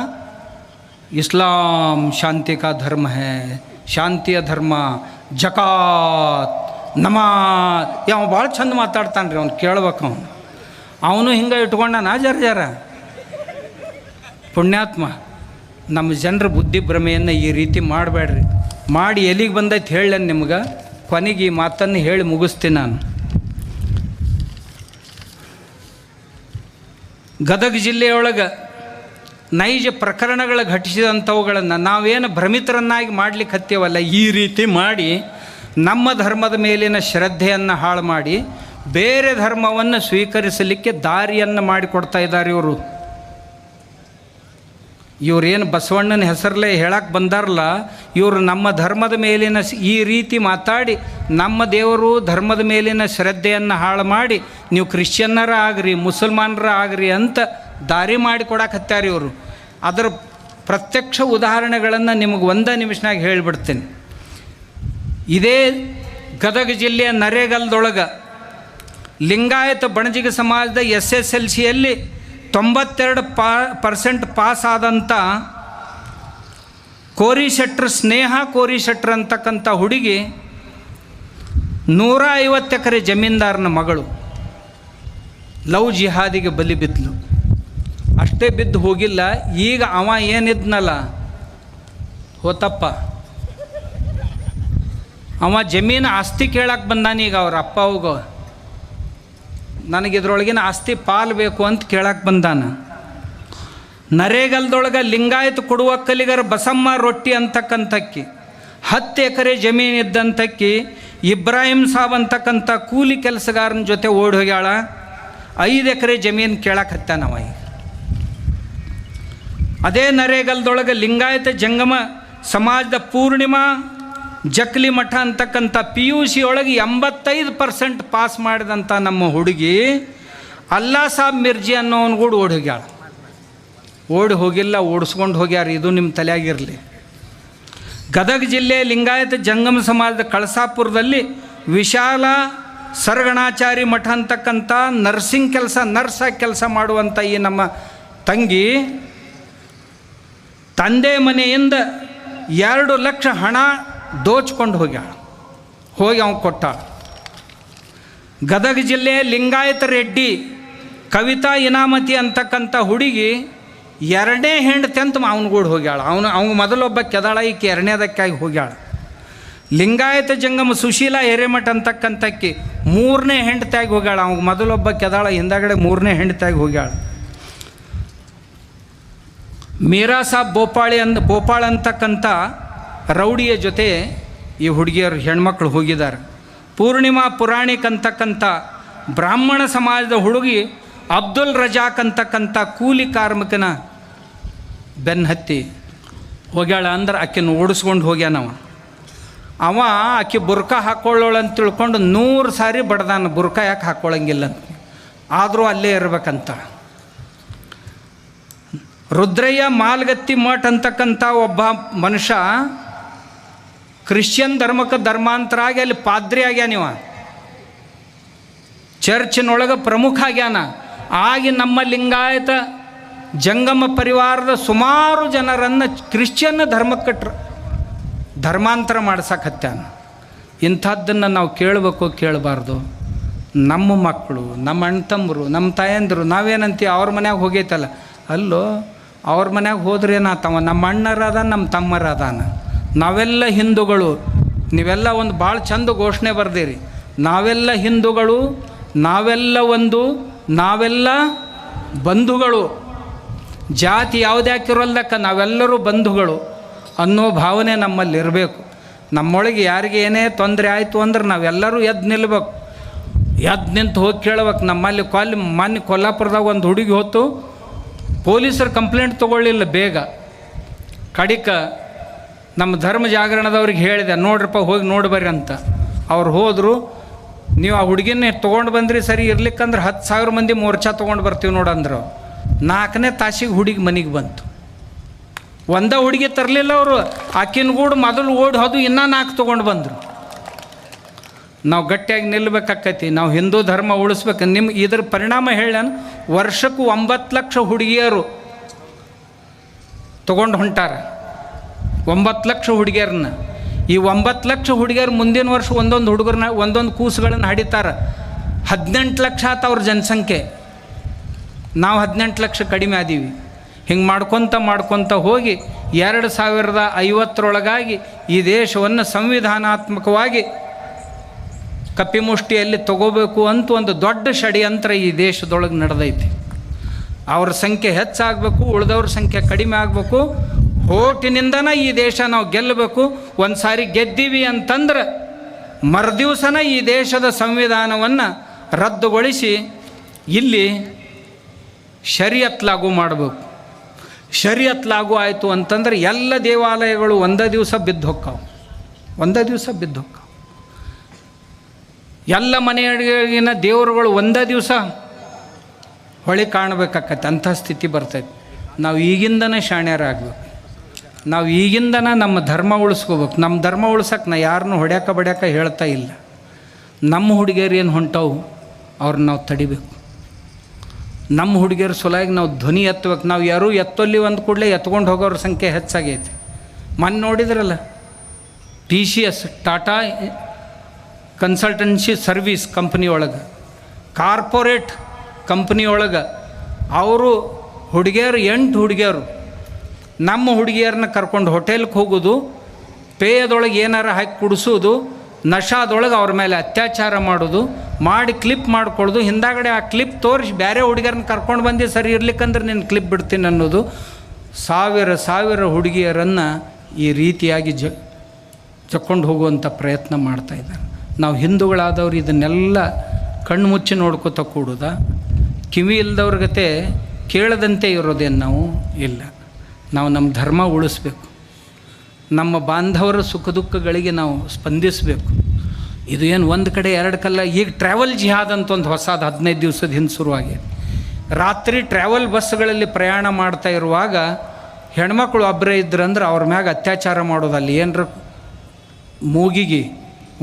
ಇಸ್ಲಾಂ ಶಾಂತಿ ಕಾ ಧರ್ಮ ಹೇ, ಶಾಂತಿಯ ಧರ್ಮ, ಜಕಾತ್, ನಮಾಜ್. ಯಾವ ಭಾಳ ಚಂದ ಮಾತಾಡ್ತಾನೆ ರೀ, ಅವ್ನು ಕೇಳ್ಬೇಕು. ಅವನು ಹಿಂಗೆ ಇಟ್ಕೊಂಡಾನ ಜರ ಪುಣ್ಯಾತ್ಮ. ನಮ್ಮ ಜನರ ಬುದ್ಧಿ ಭ್ರಮೆಯನ್ನು ಈ ರೀತಿ ಮಾಡಬೇಡ್ರಿ. ಮಾಡಿ ಎಲ್ಲಿಗೆ ಬಂದೈತೆ ಹೇಳ ನಿಮ್ಗೆ. ಕೊನೆಗೆ ಈ ಮಾತನ್ನು ಹೇಳಿ ಮುಗಿಸ್ತೀನಿ ನಾನು. ಗದಗ ಜಿಲ್ಲೆಯೊಳಗೆ ನೈಜ ಪ್ರಕರಣಗಳು ಘಟಿಸಿದಂಥವುಗಳನ್ನು ನಾವೇನು ಭ್ರಮಿತರನ್ನಾಗಿ ಮಾಡ್ಲಿಕ್ಕೆ ಹತ್ಯವಲ್ಲ, ಈ ರೀತಿ ಮಾಡಿ ನಮ್ಮ ಧರ್ಮದ ಮೇಲಿನ ಶ್ರದ್ಧೆಯನ್ನು ಹಾಳು ಮಾಡಿ ಬೇರೆ ಧರ್ಮವನ್ನು ಸ್ವೀಕರಿಸಲಿಕ್ಕೆ ದಾರಿಯನ್ನು ಮಾಡಿಕೊಡ್ತಾ ಇದ್ದಾರೆ ಇವರು. ಇವ್ರೇನು ಬಸವಣ್ಣನ ಹೆಸರಲ್ಲೇ ಹೇಳಕ್ಕೆ ಬಂದಾರಲ್ಲ, ಇವರು ನಮ್ಮ ಧರ್ಮದ ಮೇಲಿನ ಈ ರೀತಿ ಮಾತಾಡಿ ನಮ್ಮ ದೇವರು ಧರ್ಮದ ಮೇಲಿನ ಶ್ರದ್ಧೆಯನ್ನು ಹಾಳು ಮಾಡಿ ನೀವು ಕ್ರಿಶ್ಚಿಯನ್ನರ ಆಗ್ರಿ ಮುಸಲ್ಮಾನರ ಆಗ್ರಿ ಅಂತ ದಾರಿ ಮಾಡಿ ಕೊಡಕತ್ತಾರೆ ಇವರು. ಅದರ ಪ್ರತ್ಯಕ್ಷ ಉದಾಹರಣೆಗಳನ್ನು ನಿಮಗೆ ಒಂದೇ ನಿಮಿಷನಾಗ ಹೇಳಿಬಿಡ್ತೀನಿ. ಇದೇ ಗದಗ ಜಿಲ್ಲೆಯ ನರೇಗಲ್ದೊಳಗೆ ಲಿಂಗಾಯತ ಬಣಜಿಗ ಸಮಾಜದ SSLCಯಲ್ಲಿ 92% ಪಾಸ್ ಆದಂಥ ಕೋರಿಶೆಟ್ರ್ ಸ್ನೇಹ ಕೋರಿಶೆಟ್ರ್ ಅಂತಕ್ಕಂಥ ಹುಡುಗಿ 150 ಎಕರೆ ಜಮೀನ್ದಾರನ ಮಗಳು ಲವ್ ಜಿಹಾದಿಗೆ ಬಲಿ ಬಿದ್ದಲು. ಅಷ್ಟೇ ಬಿದ್ದು ಹೋಗಿಲ್ಲ, ಈಗ ಅವ ಏನಿದ್ನಲ್ಲ ಹೋತಪ್ಪ, ಅವ ಜಮೀನು ಆಸ್ತಿ ಕೇಳಕ್ಕೆ ಬಂದಾನೀಗ ಅವ್ರ ಅಪ್ಪ ಹೋಗೋ, ನನಗಿದ್ರೊಳಗಿನ ಆಸ್ತಿ ಪಾಲು ಬೇಕು ಅಂತ ಕೇಳಕ್ಕೆ ಬಂದಾನ. ನರೇಗಲ್ದೊಳಗೆ ಲಿಂಗಾಯತ ಕೊಡುವಕ್ಕಲಿಗರ ಬಸಮ್ಮ ರೊಟ್ಟಿ ಅಂತಕ್ಕಂಥಕ್ಕಿ 10 ಎಕರೆ ಜಮೀನು ಇದ್ದಂಥಕ್ಕಿ ಇಬ್ರಾಹಿಂ ಸಾಬ್ ಅಂತಕ್ಕಂಥ ಕೂಲಿ ಕೆಲಸಗಾರನ ಜೊತೆ ಓಡಿ ಹೋಗ್ಯಾಳ. 5 ಎಕರೆ ಜಮೀನು ಕೇಳಕ್ಕೆ ಹತ್ತಾನವ. ಈಗ ಅದೇ ನರೇಗಲ್ದೊಳಗೆ ಲಿಂಗಾಯತ ಜಂಗಮ ಸಮಾಜದ ಪೂರ್ಣಿಮಾ ಜಕ್ಲಿ ಮಠ ಅಂತಕ್ಕಂಥ PUC ಒಳಗೆ 85% ಪಾಸ್ ಮಾಡಿದಂಥ ನಮ್ಮ ಹುಡುಗಿ ಅಲ್ಲಾ ಸಾಬ್ ಮಿರ್ಜಿ ಅನ್ನೋನು ಕೂಡ ಓಡಿ ಹೋಗ್ಯಾಳ. ಓಡಿ ಹೋಗಿಲ್ಲ, ಓಡಿಸ್ಕೊಂಡು ಹೋಗ್ಯಾರ. ಇದು ನಿಮ್ಮ ತಲೆಯಾಗಿರಲಿ. ಗದಗ ಜಿಲ್ಲೆ ಲಿಂಗಾಯತ ಜಂಗಮ ಸಮಾಜದ ಕಳಸಾಪುರದಲ್ಲಿ ವಿಶಾಲ ಸರಗಣಾಚಾರಿ ಮಠ ಅಂತಕ್ಕಂಥ ನರ್ಸಾಗಿ ಕೆಲಸ ಮಾಡುವಂಥ ಈ ನಮ್ಮ ತಂಗಿ ತಂದೆ ಮನೆಯಿಂದ 2 ಲಕ್ಷ ಹಣ ದೋಚ್ಕೊಂಡು ಹೋಗ್ಯಾಳ. ಹೋಗಿ ಅವ್ನು ಕೊಟ್ಟಾಳ. ಗದಗ ಜಿಲ್ಲೆ ಲಿಂಗಾಯತ ರೆಡ್ಡಿ ಕವಿತಾ ಇನಾಮತಿ ಅಂತಕ್ಕಂಥ ಹುಡುಗಿ 2ನೇ ಹೆಂಡತಿ ಅಂತ ಅವನಗೂಡು ಹೋಗ್ಯಾಳ. ಅವ್ನು ಮೊದಲೊಬ್ಬ ಕೆದಾಳ, ಈಕೆ 2ನೇದಕ್ಕಾಗಿ ಹೋಗ್ಯಾಳ. ಲಿಂಗಾಯತ ಜಂಗಮ ಸುಶೀಲಾ ಹಿರೇಮಠ ಅಂತಕ್ಕಂಥಕ್ಕಿ 3ನೇ ಹೆಂಡತಿಯಾಗಿ ಹೋಗ್ಯಾಳ. ಅವ್ನು ಮೊದಲೊಬ್ಬ ಕೆದಾಳ, ಹಿಂದಾಗಡೆ 3ನೇ ಹೆಂಡತಿಯಾಗಿ ಹೋಗ್ಯಾಳ. ಮೀರಾ ಸಾಬ್ ಬೋಪಾಳ ಅಂತಕ್ಕಂಥ ರೌಡಿಯ ಜೊತೆ ಈ ಹುಡುಗಿಯರು ಹೆಣ್ಮಕ್ಳು ಹೋಗಿದ್ದಾರೆ. ಪೂರ್ಣಿಮಾ ಪುರಾಣಿಕ್ ಅಂತಕ್ಕಂಥ ಬ್ರಾಹ್ಮಣ ಸಮಾಜದ ಹುಡುಗಿ ಅಬ್ದುಲ್ ರಜಾಕ್ ಅಂತಕ್ಕಂಥ ಕೂಲಿ ಕಾರ್ಮಿಕನ ಬೆನ್ನು ಹತ್ತಿ ಹೋಗ್ಯಾಳ. ಅಂದ್ರೆ ಆಕೆನ ಓಡಿಸ್ಕೊಂಡು ಹೋಗ್ಯಾನವ. ಆಕೆ ಬುರ್ಕಾ ಹಾಕ್ಕೊಳ್ಳೋಳು ಅಂತ ತಿಳ್ಕೊಂಡು 100 ಸಾರಿ ಬಡ್ದಾನ, ಬುರ್ಕಾ ಯಾಕೆ ಹಾಕ್ಕೊಳ್ಳಂಗಿಲ್ಲ ಅಂತ. ಆದರೂ ಅಲ್ಲೇ ಇರ್ಬೇಕಂತ. ರುದ್ರಯ್ಯ ಮಾಲ್ಗತ್ತಿ ಮಠ ಅಂತಕ್ಕಂಥ ಒಬ್ಬ ಮನುಷ್ಯ ಕ್ರಿಶ್ಚಿಯನ್ ಧರ್ಮಕ್ಕೆ ಧರ್ಮಾಂತರ ಆಗಿ ಅಲ್ಲಿ ಪಾದ್ರಿ ಆಗ್ಯಾನಿವ. ಚರ್ಚಿನೊಳಗೆ ಪ್ರಮುಖ ಆಗ್ಯಾನ. ಆಗಿ ನಮ್ಮ ಲಿಂಗಾಯತ ಜಂಗಮ ಪರಿವಾರದ ಸುಮಾರು ಜನರನ್ನು ಕ್ರಿಶ್ಚಿಯನ್ ಧರ್ಮಕ್ಕೆ ಧರ್ಮಾಂತರ ಮಾಡ್ಸಕತ್ಯಾನ. ಇಂಥದ್ದನ್ನು ನಾವು ಕೇಳಬೇಕು, ಕೇಳಬಾರ್ದು. ನಮ್ಮ ಮಕ್ಕಳು, ನಮ್ಮ ಅಣ್ಣ ತಮ್ಮರು, ನಮ್ಮ ತಾಯಂದರು ನಾವೇನಂತೀವಿ, ಅವ್ರ ಮನ್ಯಾಗ ಹೋಗೈತಲ್ಲ, ಅಲ್ಲೋ ಅವ್ರ ಮನ್ಯಾಗ ಹೋದ್ರೆ ಏನಾತವ, ನಮ್ಮ ಅಣ್ಣರಾದ ನಮ್ಮ ತಮ್ಮರಾದಾನ, ನಾವೆಲ್ಲ ಹಿಂದೂಗಳು. ನೀವೆಲ್ಲ ಒಂದು ಭಾಳ ಚಂದ ಘೋಷಣೆ ಬರ್ದಿರಿ, ನಾವೆಲ್ಲ ಹಿಂದೂಗಳು, ನಾವೆಲ್ಲ ಒಂದು, ನಾವೆಲ್ಲ ಬಂಧುಗಳು. ಜಾತಿ ಯಾವುದೇ ಹಾಕಿರೋಲ್ದಕ್ಕ ನಾವೆಲ್ಲರೂ ಬಂಧುಗಳು ಅನ್ನೋ ಭಾವನೆ ನಮ್ಮಲ್ಲಿ ಇರಬೇಕು. ನಮ್ಮೊಳಗೆ ಯಾರಿಗೆ ಏನೇ ತೊಂದರೆ ಆಯಿತು ಅಂದ್ರೆ ನಾವೆಲ್ಲರೂ ಎದ್ದು ನಿಲ್ಬೇಕು. ಎದ್ದು ನಿಂತು ಹೋಗಿ ಕೇಳ್ಬೇಕು. ನಮ್ಮಲ್ಲಿ ಮೊನ್ನೆ ಕೊಲ್ಲಾಪುರದಾಗ ಒಂದು ಹುಡುಗಿ ಹೊತ್ತು ಪೊಲೀಸರು ಕಂಪ್ಲೇಂಟ್ ತೊಗೊಳ್ಳಿಲ್ಲ ಬೇಗ. ಕಡಿಕ ನಮ್ಮ ಧರ್ಮ ಜಾಗರಣದವ್ರಿಗೆ ಹೇಳಿದೆ, ನೋಡ್ರಪ್ಪ ಹೋಗಿ ನೋಡಿ ಬರ್ರಿ ಅಂತ. ಅವ್ರು ಹೋದರು. ನೀವು ಆ ಹುಡುಗಿನ ತೊಗೊಂಡು ಬಂದ್ರಿ, ಸರಿ ಇರ್ಲಿಕ್ಕಂದ್ರೆ 10,000 ಮಂದಿ ಮೋರ್ಚಾ ತೊಗೊಂಡು ಬರ್ತೀವಿ ನೋಡಂದ್ರು. 4ನೇ ತಾಸಿಗೆ ಹುಡುಗಿ ಮನೆಗೆ ಬಂತು. ಒಂದೇ ಹುಡುಗಿ ತರಲಿಲ್ಲ ಅವರು, ಆಕಿನಗೂಡು ಮೊದಲು ಓಡಿ ಹೋದು ಇನ್ನೂ 4 ತೊಗೊಂಡು ಬಂದರು. ನಾವು ಗಟ್ಟಿಯಾಗಿ ನಿಲ್ಲಬೇಕಾಕೈತಿ. ನಾವು ಹಿಂದೂ ಧರ್ಮ ಉಳಿಸ್ಬೇಕು. ಇದ್ರ ಪರಿಣಾಮ ಹೇಳೋಣ, ವರ್ಷಕ್ಕೂ 9 ಲಕ್ಷ ಹುಡುಗಿಯರು ತೊಗೊಂಡು ಹೊಂಟಾರ. 9 ಲಕ್ಷ ಹುಡುಗಿಯರನ್ನ. ಈ 9 ಲಕ್ಷ ಹುಡುಗಿಯರು ಮುಂದಿನ ವರ್ಷ ಒಂದೊಂದು ಹುಡುಗರನ್ನ ಒಂದೊಂದು ಕೂಸುಗಳನ್ನು ಹಡಿತಾರೆ. 18 ಲಕ್ಷ ಆತ ಅವ್ರ ಜನಸಂಖ್ಯೆ. ನಾವು 18 ಲಕ್ಷ ಕಡಿಮೆ ಆದೀವಿ. ಹಿಂಗೆ ಮಾಡ್ಕೊತ ಹೋಗಿ 2050 ಈ ದೇಶವನ್ನು ಸಂವಿಧಾನಾತ್ಮಕವಾಗಿ ಕಪಿಮುಷ್ಟಿಯಲ್ಲಿ ತಗೋಬೇಕು ಅಂತ ಒಂದು ದೊಡ್ಡ ಷಡ್ಯಂತ್ರ ಈ ದೇಶದೊಳಗೆ ನಡೆದೈತಿ. ಅವ್ರ ಸಂಖ್ಯೆ ಹೆಚ್ಚಾಗಬೇಕು, ಉಳಿದವ್ರ ಸಂಖ್ಯೆ ಕಡಿಮೆ ಆಗಬೇಕು. ಓಟಿನಿಂದನ ಈ ದೇಶ ನಾವು ಗೆಲ್ಲಬೇಕು. ಒಂದು ಸಾರಿ ಗೆದ್ದೀವಿ ಅಂತಂದ್ರೆ ಮರುದಿವಸನ ಈ ದೇಶದ ಸಂವಿಧಾನವನ್ನು ರದ್ದುಗೊಳಿಸಿ ಇಲ್ಲಿ ಶರಿಯತ್ ಲಾಗು ಮಾಡಬೇಕು. ಶರೀಅತ್ ಲಾಗು ಆಯಿತು ಅಂತಂದ್ರೆ ಎಲ್ಲ ದೇವಾಲಯಗಳು ಒಂದೇ ದಿವಸ ಬಿದ್ದು ಹೊಕ್ಕಾವು, ಒಂದೇ ದಿವಸ ಬಿದ್ದು ಹೊಕ್ಕಾವು. ಎಲ್ಲ ಮನೆಯೊಳಗಿನ ದೇವರುಗಳು ಒಂದೇ ದಿವಸ ಹೊಳೆ ಕಾಣಬೇಕಾಕತ್ತೆ, ಅಂಥ ಸ್ಥಿತಿ ಬರ್ತೈತೆ. ನಾವು ಈಗಿಂದನೇ ಶಾಣ್ಯರಾಗಬೇಕು. ನಾವು ಈಗಿಂದನೇ ನಮ್ಮ ಧರ್ಮ ಉಳಿಸ್ಕೋಬೇಕು. ನಮ್ಮ ಧರ್ಮ ಉಳ್ಸಕ್ಕೆ ನಾ ಯಾರನ್ನೂ ಹೊಡ್ಯಾಕ ಹೇಳ್ತಾ ಇಲ್ಲ. ನಮ್ಮ ಹುಡುಗಿಯರು ಏನು ಹೊಂಟವು ಅವ್ರನ್ನ ನಾವು ತಡಿಬೇಕು. ನಮ್ಮ ಹುಡುಗಿಯರು ಸಲುವಾಗಿ ನಾವು ಧ್ವನಿ ಎತ್ತಬೇಕು. ನಾವು ಯಾರೂ ಎತ್ತಲ್ಲಿ ಒಂದು ಕೂಡಲೇ ಎತ್ಕೊಂಡು ಹೋಗೋರ ಸಂಖ್ಯೆ ಹೆಚ್ಚಾಗೈತಿ. ಮೊನ್ನೆ ನೋಡಿದ್ರಲ್ಲ, TCS Tata consultancy service company ಒಳಗೆ, ಕಾರ್ಪೊರೇಟ್ ಕಂಪ್ನಿ ಒಳಗೆ ಅವರು ಹುಡುಗಿಯರು 8 ಹುಡುಗಿಯರು ನಮ್ಮ ಹುಡುಗಿಯರನ್ನ ಕರ್ಕೊಂಡು ಹೋಟೆಲ್ಗೆ ಹೋಗೋದು, ಪೇಯದೊಳಗೆ ಏನಾರ ಹಾಕಿ ಕುಡಿಸೋದು, ನಶಾದೊಳಗೆ ಅವ್ರ ಮೇಲೆ ಅತ್ಯಾಚಾರ ಮಾಡೋದು, ಮಾಡಿ ಕ್ಲಿಪ್ ಮಾಡ್ಕೊಳ್ಳೋದು, ಹಿಂದಾಗಡೆ ಆ ಕ್ಲಿಪ್ ತೋರಿಸಿ ಬೇರೆ ಹುಡುಗಿಯರನ್ನ ಕರ್ಕೊಂಡು ಬಂದು ಸರಿ ಇರ್ಲಿಕ್ಕಂದ್ರೆ ನೀನು ಕ್ಲಿಪ್ ಬಿಡ್ತೀನಿ ಅನ್ನೋದು. ಸಾವಿರ ಹುಡುಗಿಯರನ್ನು ಈ ರೀತಿಯಾಗಿ ಜಕ್ಕೊಂಡು ಹೋಗುವಂಥ ಪ್ರಯತ್ನ ಮಾಡ್ತಾಯಿದ್ದಾರೆ. ನಾವು ಹಿಂದೂಗಳಾದವ್ರು ಇದನ್ನೆಲ್ಲ ಕಣ್ಣು ಮುಚ್ಚಿ ನೋಡ್ಕೋತ ಕೂಡೋದ? ಕಿವಿ ಇಲ್ದವ್ರ ಗತೆ ಕೇಳದಂತೆ ಇರೋದೇನು ನಾವು ಇಲ್ಲ. ನಾವು ನಮ್ಮ ಧರ್ಮ ಉಳಿಸ್ಬೇಕು. ನಮ್ಮ ಬಾಂಧವರ ಸುಖ ದುಃಖಗಳಿಗೆ ನಾವು ಸ್ಪಂದಿಸಬೇಕು. ಇದು ಏನು ಒಂದು ಕಡೆ ಎರಡು ಕಲ್ಲ. ಈಗ ಟ್ರಾವೆಲ್ ಜಿಹಾದ್ ಅಂತ ಒಂದು ಹೊಸದು 15 ದಿವಸದ ಹಿಂದೆ ಶುರುವಾಗಿದೆ. ರಾತ್ರಿ ಟ್ರಾವೆಲ್ ಬಸ್ಗಳಲ್ಲಿ ಪ್ರಯಾಣ ಮಾಡ್ತಾ ಇರುವಾಗ ಹೆಣ್ಮಕ್ಳು ಒಬ್ಬರೇ ಇದ್ರಂದ್ರೆ ಅವ್ರ ಮ್ಯಾಗ ಅತ್ಯಾಚಾರ ಮಾಡೋದಲ್ಲಿ ಏನರ ಮೂಗಿಗೆ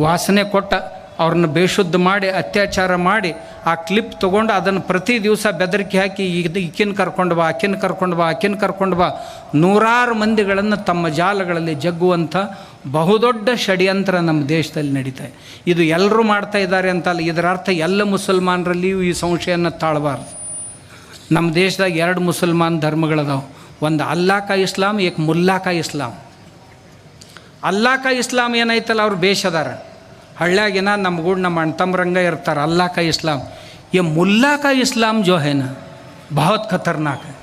ವಾಸನೆ ಕೊಟ್ಟ ಅವ್ರನ್ನ ಬೇಶುದ್ಧ ಮಾಡಿ ಅತ್ಯಾಚಾರ ಮಾಡಿ ಆ ಕ್ಲಿಪ್ ತೊಗೊಂಡು ಅದನ್ನು ಪ್ರತಿ ದಿವಸ ಬೆದರಿಕೆ ಹಾಕಿ ಈಕಿನ ಕರ್ಕೊಂಡು ಬಾ, ಆಕಿನ ಕರ್ಕೊಂಡು ಬಾ, ಆಕಿನ ಕರ್ಕೊಂಡು ಬಾ, ನೂರಾರು ಮಂದಿಗಳನ್ನು ತಮ್ಮ ಜಾಲಗಳಲ್ಲಿ ಜಗ್ಗುವಂಥ ಬಹುದೊಡ್ಡ ಷಡ್ಯಂತ್ರ ನಮ್ಮ ದೇಶದಲ್ಲಿ ನಡೀತಾ ಇದೆ. ಇದು ಎಲ್ಲರೂ ಮಾಡ್ತಾ ಇದ್ದಾರೆ ಅಂತಲ್ಲ. ಇದರ ಅರ್ಥ ಎಲ್ಲ ಮುಸಲ್ಮಾನರಲ್ಲಿಯೂ ಈ ಸಂಶಯನ ತಾಳಬಾರ್ದು. ನಮ್ಮ ದೇಶದಾಗ 2 ಮುಸಲ್ಮಾನ್ ಧರ್ಮಗಳದಾವೆ. ಒಂದು ಅಲ್ಲಾಕ ಇಸ್ಲಾಂ, ಏಕ್ ಮುಲ್ಲಾಕ ಇಸ್ಲಾಂ. ಅಲ್ಲಾಕ ಇಸ್ಲಾಂ ಏನೈತಲ್ಲ ಅವ್ರು ಬೇಷದಾರ, ಹಳ್ಳ್ಯಾಗಿನ ನಮ್ಮ ಅಣ್ಣ ತಮ್ಮರಂಗ ಇರ್ತಾರೆ. ಅಲ್ಲಾಕ ಇಸ್ಲಾಂ, ये मुल्ला का इस्लाम जो है ना बहुत खतरनाक है.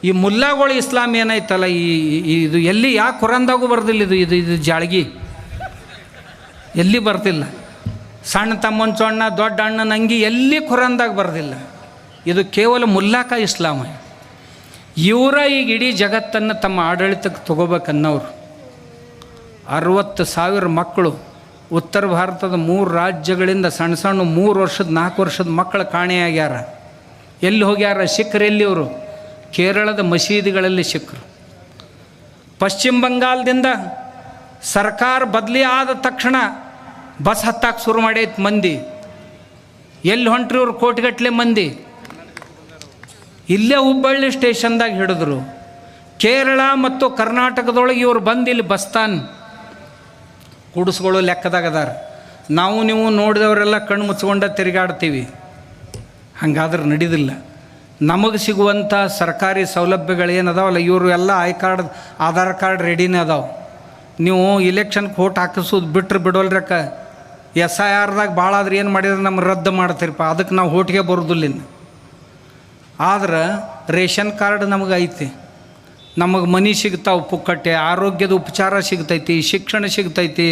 ಈ ಮುಲ್ಲಾಗಳು ಇಸ್ಲಾಂ ಏನೈತಲ್ಲ, ಇದು ಎಲ್ಲಿ ಯಾವ ಕುರಾನ್ದಾಗೂ ಬರ್ದಿಲ್ಲ. ಇದು ಜಾಳ್ಗಿ ಎಲ್ಲಿ ಬರ್ತಿಲ್ಲ. ಸಣ್ಣ ತಮ್ಮನ ಚೊಣ್ಣ, ದೊಡ್ಡ ಅಣ್ಣನ ಅಂಗಿ ಎಲ್ಲಿ ಕುರಾನ್ದಾಗ ಬರ್ದಿಲ್ಲ. ಇದು ಕೇವಲ ಮುಲ್ಲಾಕ ಇಸ್ಲಾಂ. ಇವರ ಈಗ ಇಡೀ ಜಗತ್ತನ್ನು ತಮ್ಮ ಆಡಳಿತಕ್ಕೆ ತಗೋಬೇಕನ್ನೋರು. 60,000 ಮಕ್ಕಳು ಉತ್ತರ ಭಾರತದ 3 ರಾಜ್ಯಗಳಿಂದ ಸಣ್ಣ 3 ವರ್ಷದ 4 ವರ್ಷದ ಮಕ್ಕಳು ಕಾಣೆಯಾಗ್ಯಾರ. ಎಲ್ಲಿ ಹೋಗ್ಯಾರ? ಸಿಖ್ರು ಎಲ್ಲಿ? ಅವರು ಕೇರಳದ ಮಸೀದಿಗಳಲ್ಲಿ ಸಿಖ್ರು. ಪಶ್ಚಿಮ ಬಂಗಾಳದಿಂದ ಸರ್ಕಾರ ಬದಲಿ ಆದ ತಕ್ಷಣ ಬಸ್ ಹತ್ತಾಕೆ ಶುರು ಮಾಡೈತೆ ಮಂದಿ. ಎಲ್ಲಿ ಹೊಂಟ್ರಿ ಇವ್ರು? ಕೋಟಿಗಟ್ಟಲೆ ಮಂದಿ ಇಲ್ಲೇ ಹುಬ್ಬಳ್ಳಿ ಸ್ಟೇಷನ್ದಾಗ ಹಿಡಿದ್ರು. ಕೇರಳ ಮತ್ತು ಕರ್ನಾಟಕದೊಳಗೆ ಇವರು ಬಂದು ಇಲ್ಲಿ ಬಸ್ತಾನ್ ಕುಡಿಸ್ಗಳು ಲೆಕ್ಕದಾಗದಾರ. ನಾವು ನೀವು ನೋಡಿದವರೆಲ್ಲ ಕಣ್ಣು ಮುಚ್ಕೊಂಡ ತಿರುಗಾಡ್ತೀವಿ. ಹಂಗಾದ್ರೆ ನಡೀದಿಲ್ಲ. ನಮಗೆ ಸಿಗುವಂಥ ಸರ್ಕಾರಿ ಸೌಲಭ್ಯಗಳೇನದಾವಲ್ಲ, ಇವರು ಎಲ್ಲ ಆಧಾರ್ ಕಾರ್ಡ್ ರೆಡಿನೇ ಅದಾವೆ. ನೀವು ಇಲೆಕ್ಷನ್ಗೆ ವೋಟ್ ಹಾಕಿಸೋದು ಬಿಟ್ಟರೆ ಬಿಡೋಲ್ರಕ್ಕ. SIRದಾಗ ಭಾಳ ಆದ್ರೆ ಏನು ಮಾಡಿದ್ರೆ ನಮ್ಮ ರದ್ದು ಮಾಡ್ತೀರಪ್ಪ, ಅದಕ್ಕೆ ನಾವು ವೋಟ್ಗೆ ಬರೋದಿಲ್ಲ. ಆದ್ರೆ ರೇಷನ್ ಕಾರ್ಡ್ ನಮಗೆ ಐತಿ, ನಮಗೆ ಮನೆ ಸಿಗ್ತಾವೆ ಪುಕ್ಕಟ್ಟೆ, ಆರೋಗ್ಯದ ಉಪಚಾರ ಸಿಗ್ತೈತಿ, ಶಿಕ್ಷಣ ಸಿಗ್ತೈತಿ,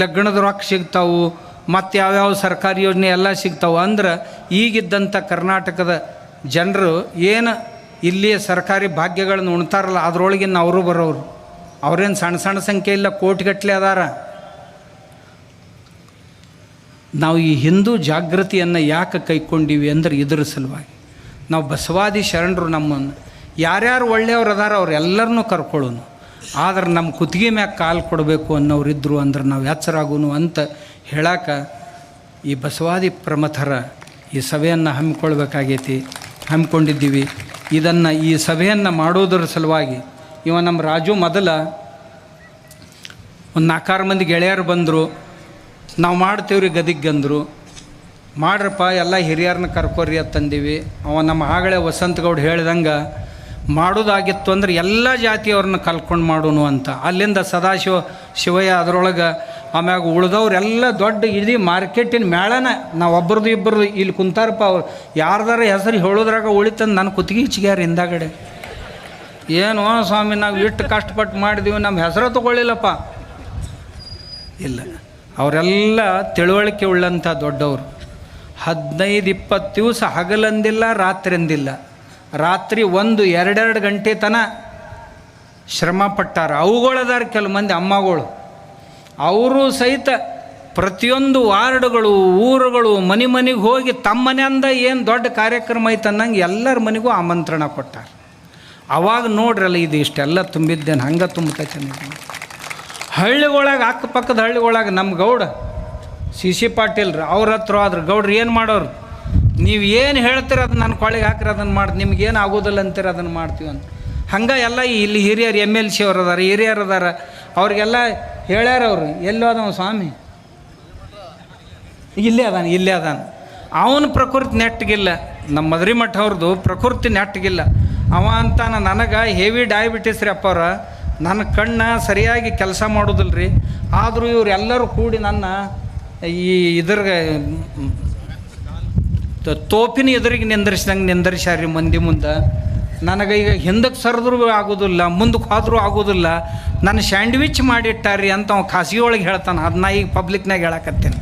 ಲಗ್ನದ ರೊಕ್ಕ ಸಿಗ್ತಾವು, ಮತ್ತು ಯಾವ್ಯಾವ ಸರ್ಕಾರಿ ಯೋಜನೆ ಎಲ್ಲ ಸಿಗ್ತಾವೆ. ಅಂದ್ರೆ ಈಗಿದ್ದಂಥ ಕರ್ನಾಟಕದ ಜನರು ಏನು ಇಲ್ಲಿಯ ಸರ್ಕಾರಿ ಭಾಗ್ಯಗಳನ್ನು ಉಣ್ತಾರಲ್ಲ, ಅದರೊಳಗಿನ ಅವರು ಬರೋರು. ಅವ್ರೇನು ಸಣ್ಣ ಸಣ್ಣ ಸಂಖ್ಯೆ ಇಲ್ಲ, ಕೋಟಿಗಟ್ಟಲೆ ಅದಾರ. ನಾವು ಈ ಹಿಂದೂ ಜಾಗೃತಿಯನ್ನು ಯಾಕೆ ಕೈಗೊಂಡೀವಿ ಅಂದ್ರೆ ಇದರ ಸಲುವಾಗಿ. ನಾವು ಬಸವಾದಿ ಶರಣರು ನಮ್ಮನ್ನು ಯಾರ್ಯಾರು ಒಳ್ಳೆಯವ್ರು ಅದಾರ ಅವರೆಲ್ಲರನ್ನೂ ಕರ್ಕೊಳ್ಳೋನು. ಆದ್ರೆ ನಮ್ಮ ಕುತ್ತಿಗೆ ಮ್ಯಾಗ ಕಾಲು ಕೊಡಬೇಕು ಅನ್ನೋರಿದ್ದರು ಅಂದ್ರೆ ನಾವು ಎಚ್ಚರಾಗೋನು ಅಂತ ಹೇಳಕ್ಕೆ ಈ ಬಸವಾದಿ ಪ್ರಮಥರ ಈ ಸಭೆಯನ್ನು ಹಮ್ಮಿಕೊಂಡಿದ್ದೀವಿ. ಇದನ್ನು ಈ ಸಭೆಯನ್ನು ಮಾಡೋದರ ಸಲುವಾಗಿ ನಮ್ಮ ರಾಜು ಮೊದಲ ಒಂದು 4-6 ಮಂದಿ ಗೆಳೆಯರು ಬಂದರು. ನಾವು ಮಾಡ್ತೀವ್ರಿ ಗದಿಗೆ ಅಂದರು. ಮಾಡ್ರಪ್ಪ ಎಲ್ಲ ಹಿರಿಯರನ್ನ ಕರ್ಕೋರಿ ಅಂತಂದೀವಿ. ನಮ್ಮ ಆಗಲೇ ವಸಂತಗೌಡ ಹೇಳ್ದಂಗೆ ಮಾಡೋದಾಗಿತ್ತು ಅಂದ್ರೆ ಎಲ್ಲ ಜಾತಿಯವ್ರನ್ನ ಕಲ್ಕೊಂಡು ಮಾಡೋನು ಅಂತ. ಅಲ್ಲಿಂದ ಶಿವಯ್ಯ ಅದರೊಳಗೆ ಆಮ್ಯಾಗ ಉಳ್ದವ್ರೆಲ್ಲ ದೊಡ್ಡ ಇಡೀ ಮಾರ್ಕೆಟಿನ ಮೇಳನ ನಾವು ಒಬ್ಬರದು ಇಬ್ಬರದು ಇಲ್ಲಿ ಕುಂತಾರಪ್ಪ. ಅವ್ರು ಯಾರ್ದಾರ ಹೆಸರು ಹೇಳೋದ್ರಾಗ ಉಳಿತಂದು ನನ್ನ ಕುತ್ತಿಗೆ ಇಚ್ಚಿಗ್ಯಾರ ಹಿಂದಾಗಡೆ. ಏನು ಸ್ವಾಮಿ, ನಾವು ಇಷ್ಟು ಕಷ್ಟಪಟ್ಟು ಮಾಡಿದೀವಿ, ನಮ್ಮ ಹೆಸರು ತಗೊಳ್ಳಿಲ್ಲಪ್ಪ. ಇಲ್ಲ, ಅವರೆಲ್ಲ ತಿಳುವಳಿಕೆ ಉಳ್ಳಂಥ ದೊಡ್ಡವರು. 15-20 ದಿವಸ ಹಗಲಂದಿಲ್ಲ, ರಾತ್ರಿ ಅಂದಿಲ್ಲ. ರಾತ್ರಿ 1-2 ಗಂಟೆ ತನಕ ಶ್ರಮ ಪಟ್ಟಾರ. ಅವುಗಳದಾರ ಕೆಲವು ಮಂದಿ ಅಮ್ಮಗಳು, ಅವರು ಸಹಿತ ಪ್ರತಿಯೊಂದು ವಾರ್ಡ್ಗಳು, ಊರುಗಳು, ಮನೆಗೆ ಹೋಗಿ ತಮ್ಮ ಮನೆಯಿಂದ ಏನು ದೊಡ್ಡ ಕಾರ್ಯಕ್ರಮ ಐತೆ ಅನ್ನಂಗೆ ಎಲ್ಲರ ಮನೆಗೂ ಆಮಂತ್ರಣ ಕೊಟ್ಟಾರ. ಅವಾಗ ನೋಡ್ರಲ್ಲ ಇದು ಇಷ್ಟೆಲ್ಲ ತುಂಬಿದ್ದೇನೆ, ಹಂಗೆ ತುಂಬತೈತೆ. ಹಳ್ಳಿಗೊಳಗೆ, ಅಕ್ಕಪಕ್ಕದ ಹಳ್ಳಿಗೊಳಗೆ ನಮ್ಮ ಗೌಡ CC ಪಾಟೀಲ್ರು ಅವ್ರ ಹತ್ರ ಆದ್ರೆ ಗೌಡ್ರು ಏನು ಮಾಡೋರು, ನೀವು ಏನು ಹೇಳ್ತೀರ ಅದನ್ನ ನನ್ನ ಕೊಳ್ಳಿಗೆ ಹಾಕಿರಿ, ಅದನ್ನು ಮಾಡಿ, ನಿಮ್ಗೇನು ಆಗೋದಿಲ್ಲ ಅಂತೀರ ಅದನ್ನು ಮಾಡ್ತೀವಿ ಅಂತ. ಹಂಗೆ ಎಲ್ಲ ಇಲ್ಲಿ ಹಿರಿಯರು MLC ಅವ್ರು ಅದಾರ, ಹಿರಿಯರು ಅದಾರ, ಅವ್ರಿಗೆಲ್ಲ ಹೇಳ್ಯಾರ. ಅವರು ಎಲ್ಲೋ ಅದಾವ ಸ್ವಾಮಿ, ಇಲ್ಲೇ ಅದಾನ. ಅವನ ಪ್ರಕೃತಿ ನೆಟ್ಟಗಿಲ್ಲ, ನಮ್ಮ ಮದ್ರಿ ಮಠ ಅವ್ರದ್ದು ಪ್ರಕೃತಿ ನೆಟ್ಟಗಿಲ್ಲ. ಅವ ಅಂತಾನ, ನನಗೆ ಹೆವಿ ಡಯಾಬಿಟಿಸ್ ರೀ ಅಪ್ಪವ್ರ, ನನ್ನ ಕಣ್ಣು ಸರಿಯಾಗಿ ಕೆಲಸ ಮಾಡೋದಿಲ್ಲ ರೀ. ಆದರೂ ಇವರೆಲ್ಲರೂ ಕೂಡಿ ನನ್ನ ಈ ಇದ್ರಿಗೆ ತೋಪಿನ ಎದುರಿಗೆ ನಿಂದರ್ಸ್ಯಾರ್ರಿ ಮಂದಿ ಮುಂದೆ. ನನಗೆ ಈಗ ಹಿಂದಕ್ಕೆ ಸರಿದ್ರೂ ಆಗೋದಿಲ್ಲ, ಮುಂದಕ್ಕೆ ಹೋದ್ರೂ ಆಗೋದಿಲ್ಲ, ನನ್ನ ಸ್ಯಾಂಡ್ವಿಚ್ ಮಾಡಿಟ್ಟಾರ್ರಿ ಅಂತ ಅವ ಖಾಸಗಿ ಒಳಗೆ ಹೇಳ್ತಾನೆ. ಅದನ್ನ ಈಗ ಪಬ್ಲಿಕ್ನಾಗ ಹೇಳಕತ್ತೇನೆ.